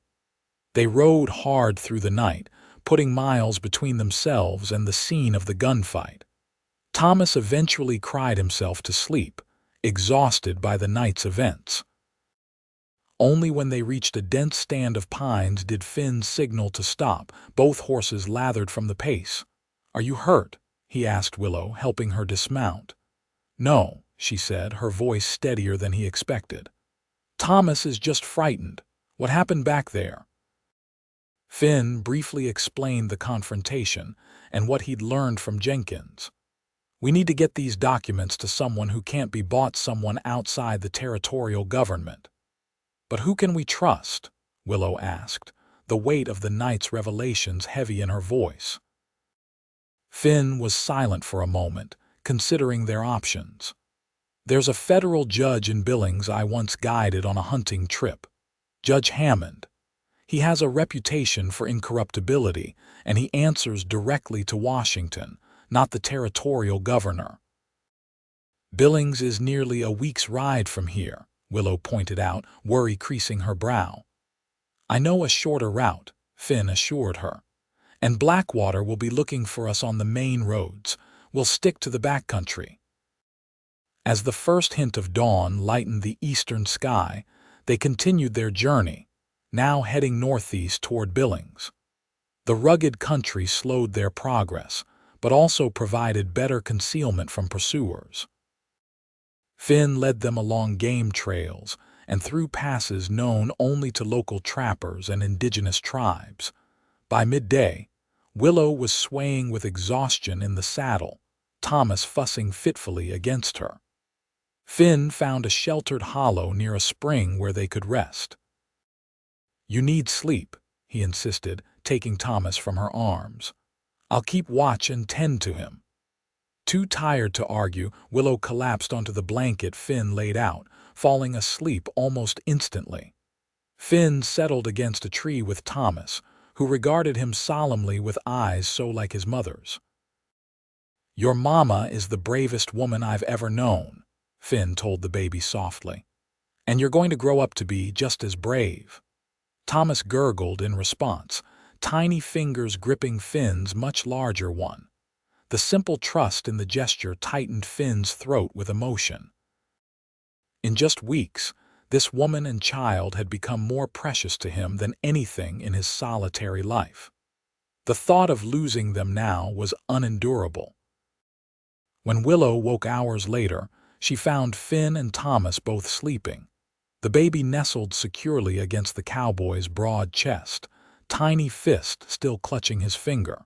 They rode hard through the night, putting miles between themselves and the scene of the gunfight. Thomas eventually cried himself to sleep, exhausted by the night's events. Only when they reached a dense stand of pines did Finn signal to stop, both horses lathered from the pace. Are you hurt? He asked Willow, helping her dismount. No, she said, her voice steadier than he expected. Thomas is just frightened. What happened back there? Finn briefly explained the confrontation and what he'd learned from Jenkins. We need to get these documents to someone who can't be bought, someone outside the territorial government. But who can we trust? Willow asked, the weight of the night's revelations heavy in her voice. Finn was silent for a moment, considering their options. There's a federal judge in Billings I once guided on a hunting trip, Judge Hammond. He has a reputation for incorruptibility, and he answers directly to Washington, not the territorial governor. Billings is nearly a week's ride from here, Willow pointed out, worry creasing her brow. I know a shorter route, Finn assured her. And Blackwater will be looking for us on the main roads. We'll stick to the backcountry. As the first hint of dawn lightened the eastern sky, they continued their journey, now heading northeast toward Billings. The rugged country slowed their progress, but also provided better concealment from pursuers. Finn led them along game trails and through passes known only to local trappers and indigenous tribes. By midday, Willow was swaying with exhaustion in the saddle, Thomas fussing fitfully against her. Finn found a sheltered hollow near a spring where they could rest. You need sleep, he insisted, taking Thomas from her arms. I'll keep watch and tend to him. Too tired to argue, Willow collapsed onto the blanket Finn laid out, falling asleep almost instantly. Finn settled against a tree with Thomas, who regarded him solemnly with eyes so like his mother's. Your mama is the bravest woman I've ever known, Finn told the baby softly. And you're going to grow up to be just as brave. Thomas gurgled in response, tiny fingers gripping Finn's much larger one. The simple trust in the gesture tightened Finn's throat with emotion. In just weeks, this woman and child had become more precious to him than anything in his solitary life. The thought of losing them now was unendurable. When Willow woke hours later, she found Finn and Thomas both sleeping. The baby nestled securely against the cowboy's broad chest, tiny fist still clutching his finger.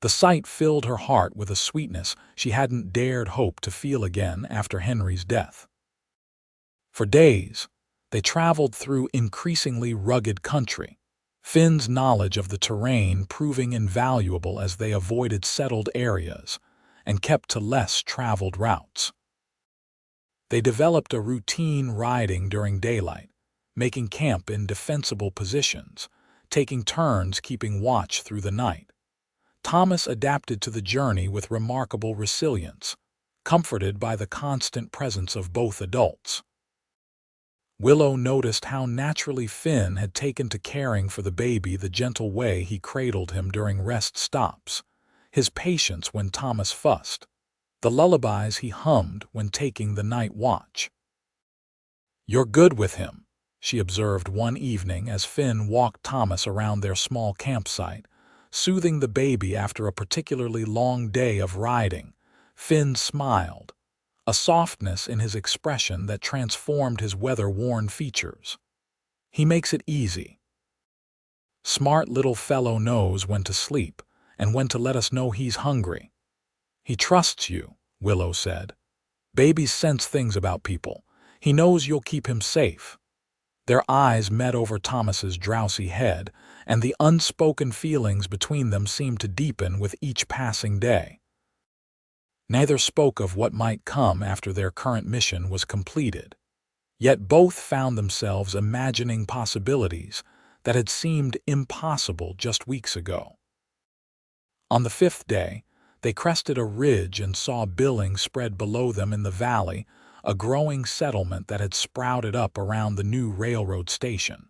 The sight filled her heart with a sweetness she hadn't dared hope to feel again after Henry's death. For days, they traveled through increasingly rugged country, Finn's knowledge of the terrain proving invaluable as they avoided settled areas and kept to less traveled routes. They developed a routine riding during daylight, making camp in defensible positions, taking turns keeping watch through the night. Thomas adapted to the journey with remarkable resilience, comforted by the constant presence of both adults. Willow noticed how naturally Finn had taken to caring for the baby, the gentle way he cradled him during rest stops, his patience when Thomas fussed, the lullabies he hummed when taking the night watch. You're good with him, she observed one evening as Finn walked Thomas around their small campsite, soothing the baby after a particularly long day of riding. Finn smiled, a softness in his expression that transformed his weather-worn features. He makes it easy. Smart little fellow knows when to sleep and when to let us know he's hungry. He trusts you, Willow said. Babies sense things about people. He knows you'll keep him safe. Their eyes met over Thomas's drowsy head, and the unspoken feelings between them seemed to deepen with each passing day. Neither spoke of what might come after their current mission was completed. Yet both found themselves imagining possibilities that had seemed impossible just weeks ago. On the fifth day, they crested a ridge and saw Billings spread below them in the valley, a growing settlement that had sprouted up around the new railroad station.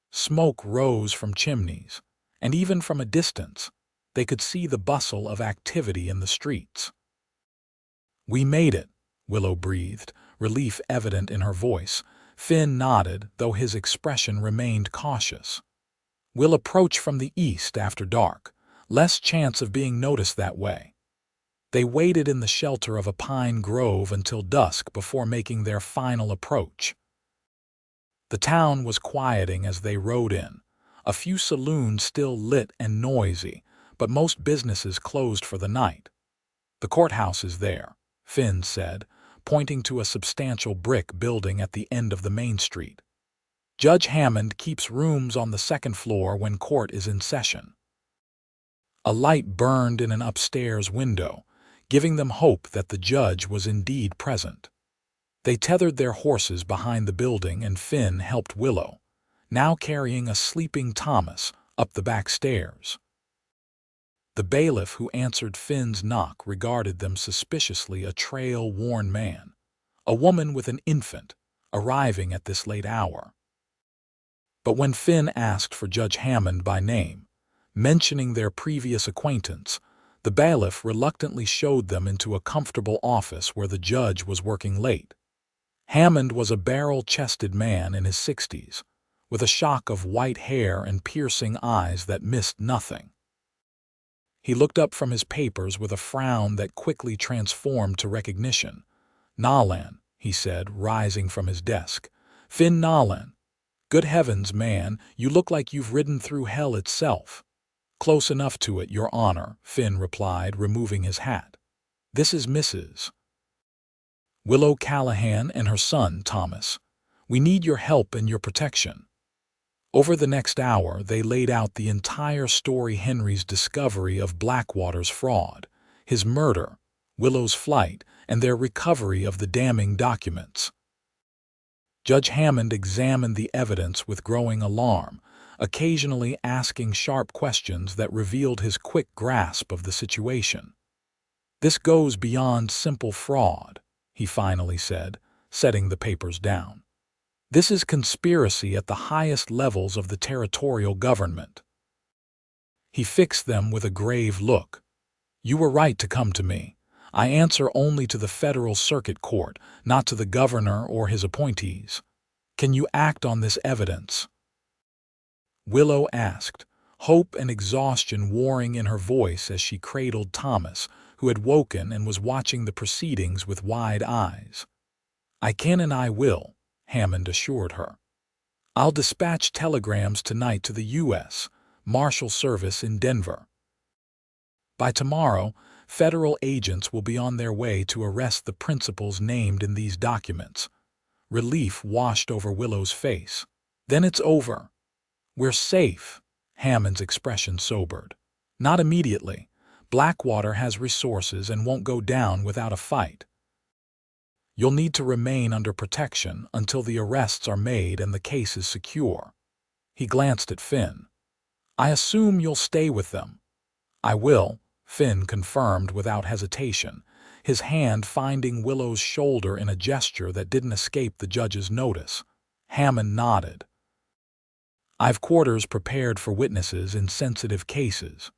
Smoke rose from chimneys, and even from a distance, they could see the bustle of activity in the streets. "We made it," Willow breathed, relief evident in her voice. Finn nodded, though his expression remained cautious. "We'll approach from the east after dark. Less chance of being noticed that way." They waited in the shelter of a pine grove until dusk before making their final approach. The town was quieting as they rode in, a few saloons still lit and noisy, but most businesses closed for the night. "The courthouse is there," Finn said, pointing to a substantial brick building at the end of the main street. "Judge Hammond keeps rooms on the second floor when court is in session." A light burned in an upstairs window, giving them hope that the judge was indeed present. They tethered their horses behind the building and Finn helped Willow, now carrying a sleeping Thomas, up the back stairs. The bailiff who answered Finn's knock regarded them suspiciously, a trail-worn man, a woman with an infant, arriving at this late hour. But when Finn asked for Judge Hammond by name, mentioning their previous acquaintance, the bailiff reluctantly showed them into a comfortable office where the judge was working late. Hammond was a barrel-chested man in his 60s, with a shock of white hair and piercing eyes that missed nothing. He looked up from his papers with a frown that quickly transformed to recognition. "Nolan," he said, rising from his desk. "Finn Nolan. Good heavens, man, you look like you've ridden through hell itself." "Close enough to it, Your Honor," Finn replied, removing his hat. "This is Mrs. Willow Callahan and her son, Thomas. We need your help and your protection." Over the next hour, they laid out the entire story: Henry's discovery of Blackwater's fraud, his murder, Willow's flight, and their recovery of the damning documents. Judge Hammond examined the evidence with growing alarm, occasionally asking sharp questions that revealed his quick grasp of the situation. "This goes beyond simple fraud," he finally said, setting the papers down. "This is conspiracy at the highest levels of the territorial government." He fixed them with a grave look. "You were right to come to me. I answer only to the Federal Circuit Court, not to the governor or his appointees. Can you act on this evidence?" Willow asked, hope and exhaustion warring in her voice as she cradled Thomas, who had woken and was watching the proceedings with wide eyes. "I can and I will," Hammond assured her. "I'll dispatch telegrams tonight to the U.S. Marshal Service in Denver. By tomorrow, federal agents will be on their way to arrest the principals named in these documents." Relief washed over Willow's face. "Then it's over. We're safe." Hammond's expression sobered. "Not immediately. Blackwater has resources and won't go down without a fight. You'll need to remain under protection until the arrests are made and the case is secure." He glanced at Finn. "I assume you'll stay with them." "I will," Finn confirmed without hesitation, his hand finding Willow's shoulder in a gesture that didn't escape the judge's notice. Hammond nodded. "I've quarters prepared for witnesses in sensitive cases.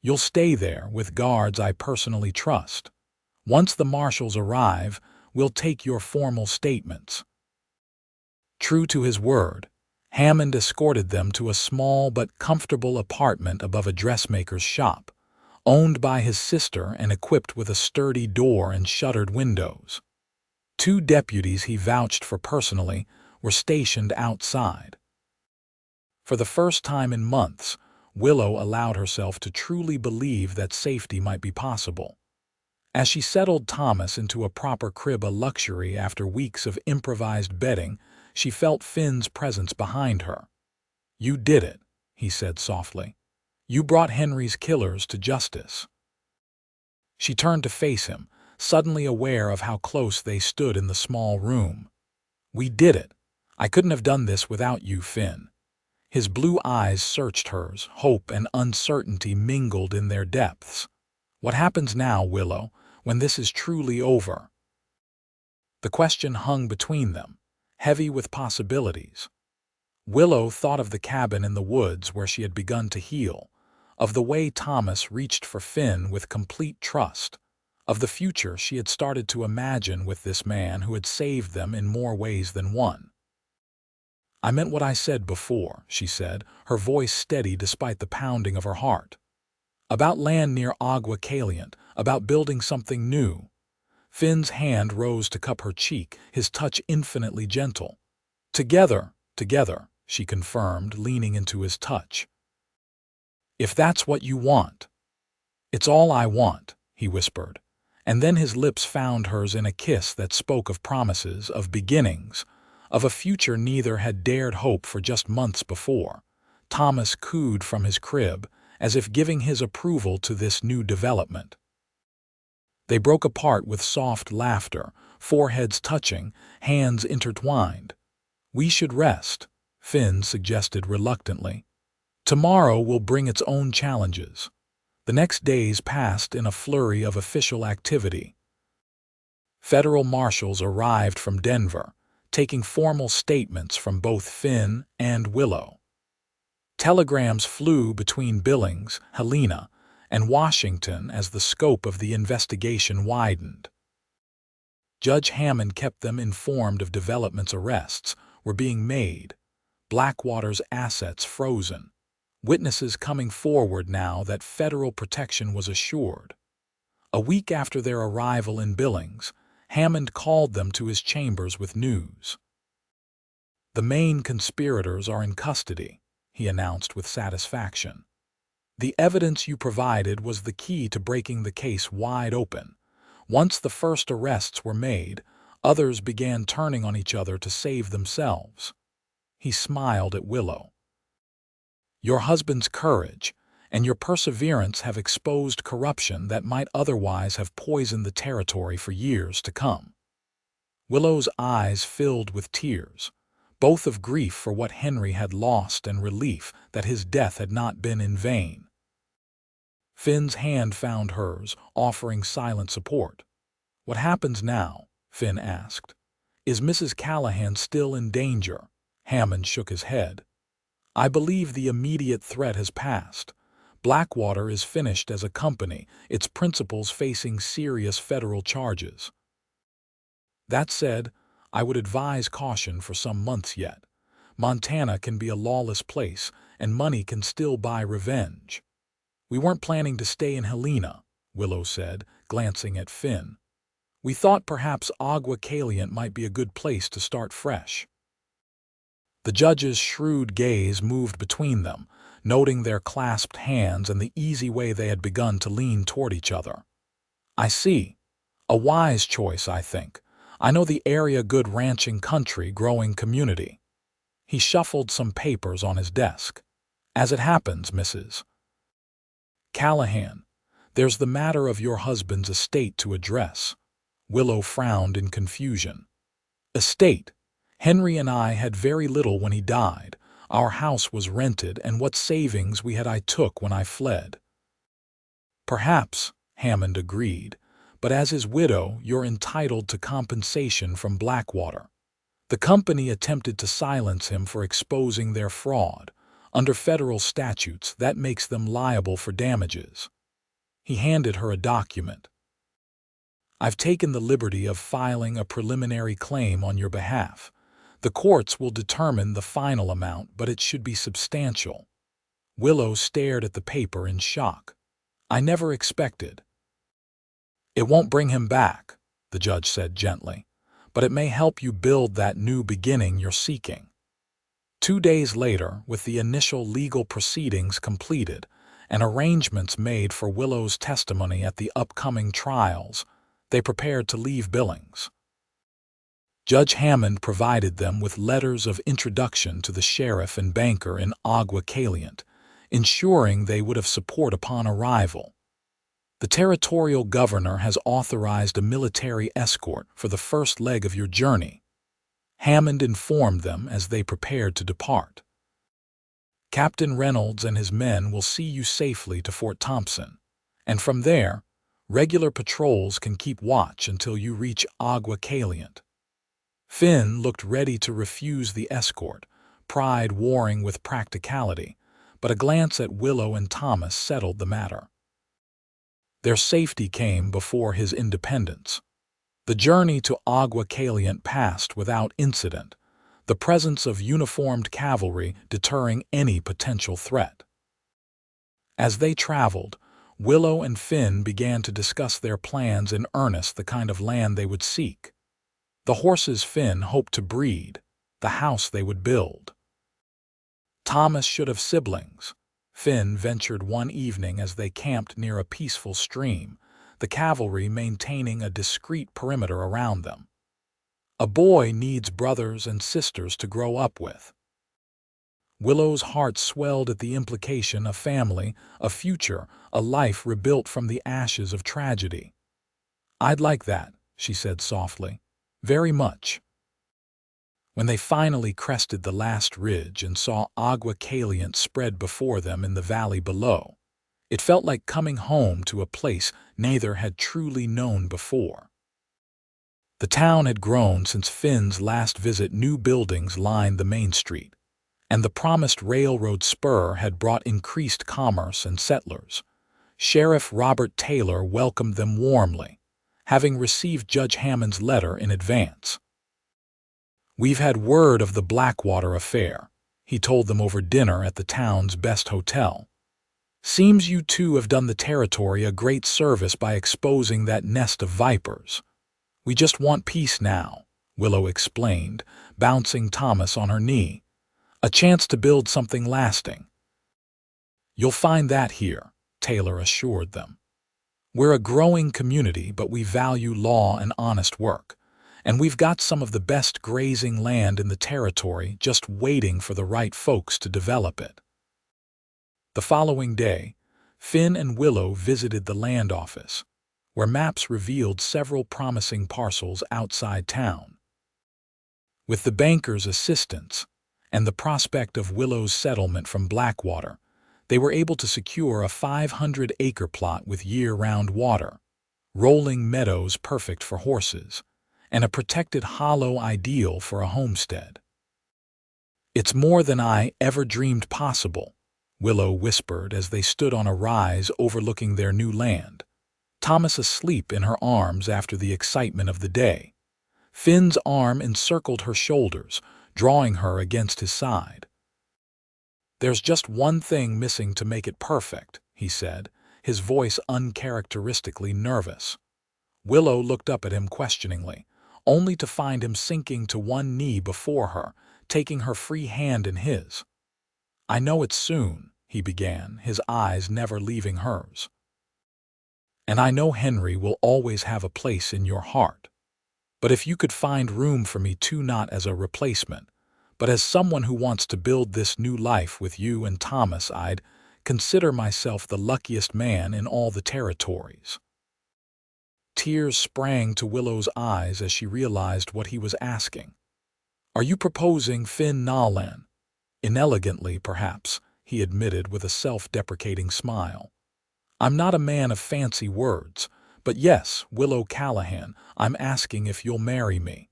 You'll stay there with guards I personally trust. Once the marshals arrive, we'll take your formal statements." True to his word, Hammond escorted them to a small but comfortable apartment above a dressmaker's shop, owned by his sister and equipped with a sturdy door and shuttered windows. 2 deputies he vouched for personally were stationed outside. For the first time in months, Willow allowed herself to truly believe that safety might be possible. As she settled Thomas into a proper crib, a luxury after weeks of improvised bedding, she felt Finn's presence behind her. "You did it," he said softly. "You brought Henry's killers to justice." She turned to face him, suddenly aware of how close they stood in the small room. "We did it. I couldn't have done this without you, Finn." His blue eyes searched hers, hope and uncertainty mingled in their depths. "What happens now, Willow, when this is truly over?" The question hung between them, heavy with possibilities. Willow thought of the cabin in the woods where she had begun to heal, of the way Thomas reached for Finn with complete trust, of the future she had started to imagine with this man who had saved them in more ways than one. "I meant what I said before," she said, her voice steady despite the pounding of her heart. "About land near Agua Caliente, about building something new." Finn's hand rose to cup her cheek, his touch infinitely gentle. Together, she confirmed, leaning into his touch. "If that's what you want." "It's all I want," he whispered, and then his lips found hers in a kiss that spoke of promises, of beginnings, of a future neither had dared hope for just months before. Thomas cooed from his crib, as if giving his approval to this new development. They broke apart with soft laughter, foreheads touching, hands intertwined. "We should rest," Finn suggested reluctantly. "Tomorrow will bring its own challenges." The next days passed in a flurry of official activity. Federal marshals arrived from Denver, taking formal statements from both Finn and Willow. Telegrams flew between Billings, Helena, and Washington as the scope of the investigation widened. Judge Hammond kept them informed of developments. Arrests were being made, Blackwater's assets frozen, witnesses coming forward now that federal protection was assured. A week after their arrival in Billings, Hammond called them to his chambers with news. "The main conspirators are in custody," he announced with satisfaction. "The evidence you provided was the key to breaking the case wide open. Once the first arrests were made, others began turning on each other to save themselves." He smiled at Willow. "Your husband's courage and your perseverance have exposed corruption that might otherwise have poisoned the territory for years to come." Willow's eyes filled with tears, both of grief for what Henry had lost and relief that his death had not been in vain. Finn's hand found hers, offering silent support. "What happens now?" Finn asked. "Is Mrs. Callahan still in danger?" Hammond shook his head. "I believe the immediate threat has passed. Blackwater is finished as a company, its principals facing serious federal charges. That said, I would advise caution for some months yet. Montana can be a lawless place, and money can still buy revenge." "We weren't planning to stay in Helena," Willow said, glancing at Finn. "We thought perhaps Agua Caliente might be a good place to start fresh." The judge's shrewd gaze moved between them, noting their clasped hands and the easy way they had begun to lean toward each other. "I see. A wise choice, I think. I know the area, good ranching country, growing community." He shuffled some papers on his desk. "As it happens, Mrs. Callahan, there's the matter of your husband's estate to address." Willow frowned in confusion. "Estate? Henry and I had very little when he died. Our house was rented, and what savings we had I took when I fled." "Perhaps," Hammond agreed, "but as his widow, you're entitled to compensation from Blackwater. The company attempted to silence him for exposing their fraud. Under federal statutes, that makes them liable for damages." He handed her a document. "I've taken the liberty of filing a preliminary claim on your behalf. The courts will determine the final amount, but it should be substantial. Willow stared at the paper in shock. I never expected. It won't bring him back, the judge said gently, but it may help you build that new beginning you're seeking. 2 days later, with the initial legal proceedings completed and arrangements made for Willow's testimony at the upcoming trials, they prepared to leave Billings. Judge Hammond provided them with letters of introduction to the sheriff and banker in Agua Caliente, ensuring they would have support upon arrival. The territorial governor has authorized a military escort for the first leg of your journey, Hammond informed them as they prepared to depart. Captain Reynolds and his men will see you safely to Fort Thompson, and from there, regular patrols can keep watch until you reach Agua Caliente. Finn looked ready to refuse the escort, pride warring with practicality, but a glance at Willow and Thomas settled the matter. Their safety came before his independence. The journey to Agua Caliente passed without incident, the presence of uniformed cavalry deterring any potential threat. As they traveled, Willow and Finn began to discuss their plans in earnest, the kind of land they would seek, the horses Finn hoped to breed, the house they would build. Thomas should have siblings, Finn ventured one evening as they camped near a peaceful stream, the cavalry maintaining a discreet perimeter around them. A boy needs brothers and sisters to grow up with. Willow's heart swelled at the implication: a family, a future, a life rebuilt from the ashes of tragedy. "I'd like that," she said softly. "Very much." When they finally crested the last ridge and saw Agua Caliente spread before them in the valley below, it felt like coming home to a place neither had truly known before. The town had grown since Finn's last visit. New buildings lined the main street, and the promised railroad spur had brought increased commerce and settlers. Sheriff Robert Taylor welcomed them warmly, having received Judge Hammond's letter in advance. "We've had word of the Blackwater affair," he told them over dinner at the town's best hotel. "Seems you two have done the territory a great service by exposing that nest of vipers. We just want peace now," Willow explained, bouncing Thomas on her knee. "A chance to build something lasting." "You'll find that here," Taylor assured them. "We're a growing community, but we value law and honest work, and we've got some of the best grazing land in the territory, just waiting for the right folks to develop it." The following day, Finn and Willow visited the land office, where maps revealed several promising parcels outside town. With the banker's assistance and the prospect of Willow's settlement from Blackwater, they were able to secure a 500-acre plot with year-round water, rolling meadows perfect for horses, and a protected hollow ideal for a homestead. "It's more than I ever dreamed possible," Willow whispered as they stood on a rise overlooking their new land, Thomas asleep in her arms after the excitement of the day. Finn's arm encircled her shoulders, drawing her against his side. "There's just one thing missing to make it perfect," he said, his voice uncharacteristically nervous. Willow looked up at him questioningly, only to find him sinking to one knee before her, taking her free hand in his. "I know it's soon," he began, his eyes never leaving hers. "And I know Henry will always have a place in your heart. But if you could find room for me too, not as a replacement, but as someone who wants to build this new life with you and Thomas, I'd consider myself the luckiest man in all the territories." Tears sprang to Willow's eyes as she realized what he was asking. "Are you proposing Finn Nolan?" "Inelegantly, perhaps," he admitted with a self-deprecating smile. "I'm not a man of fancy words, but yes, Willow Callahan, I'm asking if you'll marry me.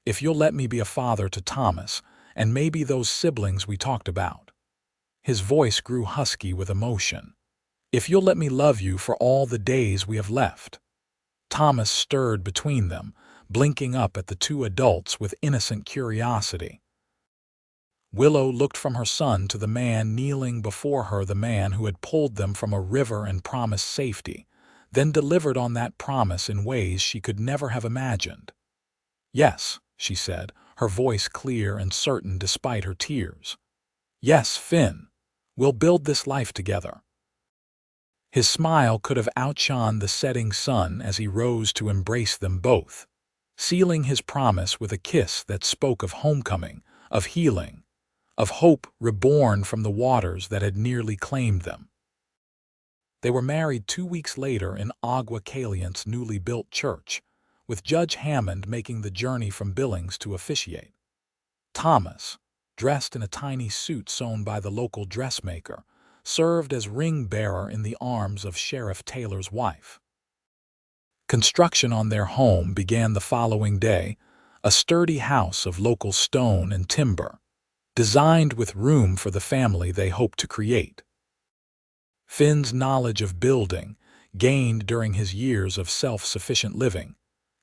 If you'll let me be a father to Thomas, and maybe those siblings we talked about." His voice grew husky with emotion. "If you'll let me love you for all the days we have left." Thomas stirred between them, blinking up at the two adults with innocent curiosity. Willow looked from her son to the man kneeling before her, the man who had pulled them from a river and promised safety, then delivered on that promise in ways she could never have imagined. "Yes," she said, her voice clear and certain despite her tears. "Yes, Finn. We'll build this life together." His smile could have outshone the setting sun as he rose to embrace them both, sealing his promise with a kiss that spoke of homecoming, of healing, of hope reborn from the waters that had nearly claimed them. They were married 2 weeks later in Agua Caliente's newly built church, with Judge Hammond making the journey from Billings to officiate. Thomas, dressed in a tiny suit sewn by the local dressmaker, served as ring-bearer in the arms of Sheriff Taylor's wife. Construction on their home began the following day, a sturdy house of local stone and timber, designed with room for the family they hoped to create. Finn's knowledge of building, gained during his years of self-sufficient living,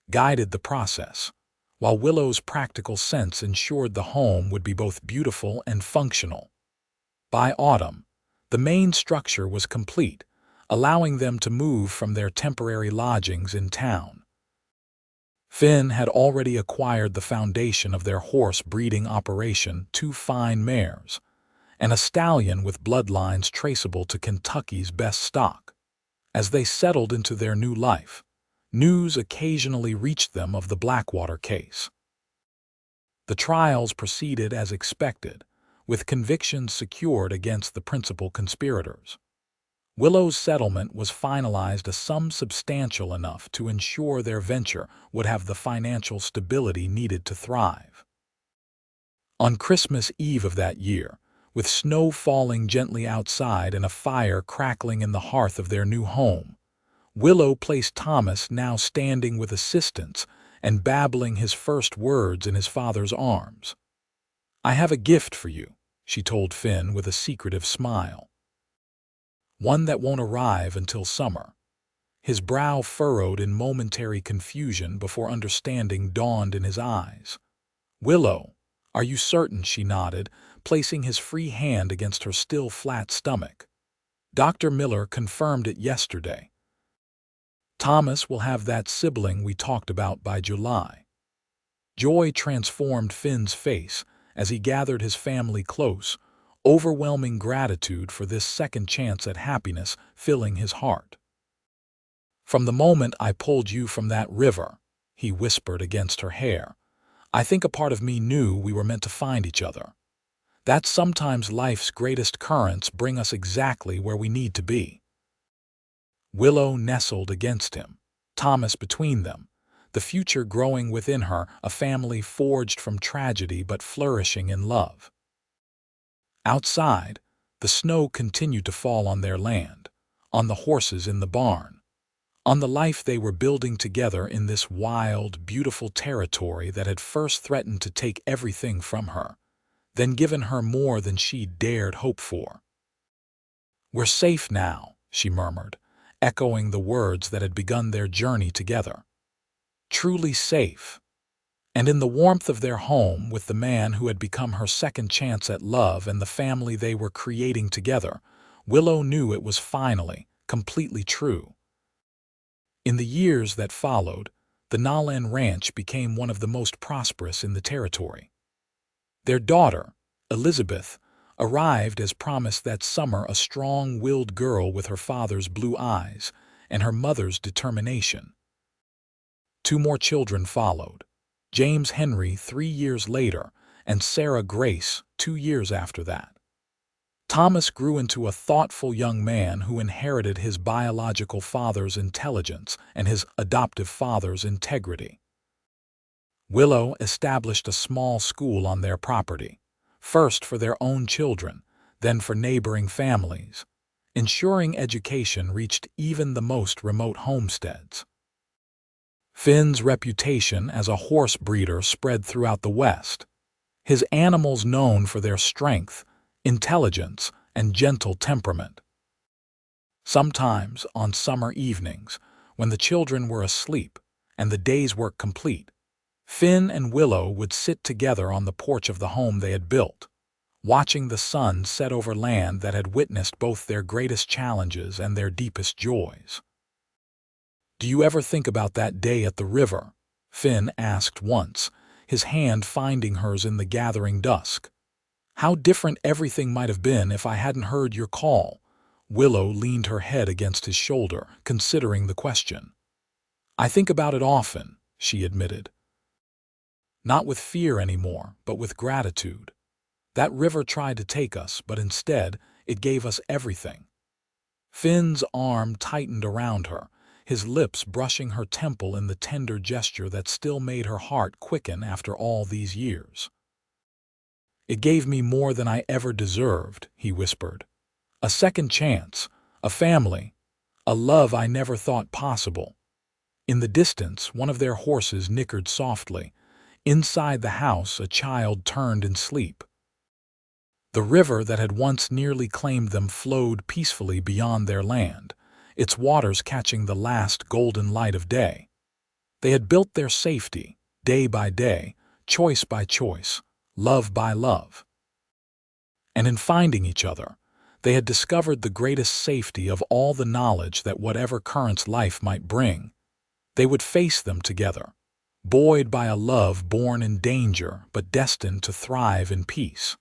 guided the process, while Willow's practical sense ensured the home would be both beautiful and functional. By autumn, the main structure was complete, allowing them to move from their temporary lodgings in town. Finn had already acquired the foundation of their horse breeding operation, 2 fine mares, and a stallion with bloodlines traceable to Kentucky's best stock. As they settled into their new life, news occasionally reached them of the Blackwater case. The trials proceeded as expected, with convictions secured against the principal conspirators. Willow's settlement was finalized, a sum substantial enough to ensure their venture would have the financial stability needed to thrive. On Christmas Eve of that year, with snow falling gently outside and a fire crackling in the hearth of their new home, Willow placed Thomas, now standing with assistance and babbling his first words, in his father's arms. "I have a gift for you," she told Finn with a secretive smile. "One that won't arrive until summer." His brow furrowed in momentary confusion before understanding dawned in his eyes. "Willow, are you certain?" she nodded, placing his free hand against her still flat stomach. "Dr. Miller confirmed it yesterday. Thomas will have that sibling we talked about by July." Joy transformed Finn's face as he gathered his family close, overwhelming gratitude for this second chance at happiness filling his heart. "From the moment I pulled you from that river," he whispered against her hair, "I think a part of me knew we were meant to find each other. That sometimes life's greatest currents bring us exactly where we need to be." Willow nestled against him, Thomas between them, the future growing within her, a family forged from tragedy but flourishing in love. Outside, the snow continued to fall on their land, on the horses in the barn, on the life they were building together in this wild, beautiful territory that had first threatened to take everything from her, then given her more than she dared hope for. "We're safe now," she murmured, echoing the words that had begun their journey together. Truly safe. And in the warmth of their home, with the man who had become her second chance at love and the family they were creating together, Willow knew it was finally, completely true. In the years that followed, the Nolan Ranch became one of the most prosperous in the territory. Their daughter, Elizabeth, arrived as promised that summer, a strong-willed girl with her father's blue eyes and her mother's determination. 2 more children followed, James Henry 3 years later and Sarah Grace 2 years after that. Thomas grew into a thoughtful young man who inherited his biological father's intelligence and his adoptive father's integrity. Willow established a small school on their property, first for their own children, then for neighboring families, ensuring education reached even the most remote homesteads. Finn's reputation as a horse breeder spread throughout the West, his animals known for their strength, intelligence, and gentle temperament. Sometimes, on summer evenings, when the children were asleep and the day's work complete, Finn and Willow would sit together on the porch of the home they had built, watching the sun set over land that had witnessed both their greatest challenges and their deepest joys. "Do you ever think about that day at the river?" Finn asked once, his hand finding hers in the gathering dusk. "How different everything might have been if I hadn't heard your call." Willow leaned her head against his shoulder, considering the question. "I think about it often," she admitted. "Not with fear anymore, but with gratitude. That river tried to take us, but instead, it gave us everything." Finn's arm tightened around her, his lips brushing her temple in the tender gesture that still made her heart quicken after all these years. "It gave me more than I ever deserved," he whispered. "A second chance, a family, a love I never thought possible." In the distance, one of their horses nickered softly. Inside the house, a child turned in sleep. The river that had once nearly claimed them flowed peacefully beyond their land, its waters catching the last golden light of day. They had built their safety, day by day, choice by choice, love by love. And in finding each other, they had discovered the greatest safety of all the knowledge that whatever currents life might bring, they would face them together, buoyed by a love born in danger but destined to thrive in peace.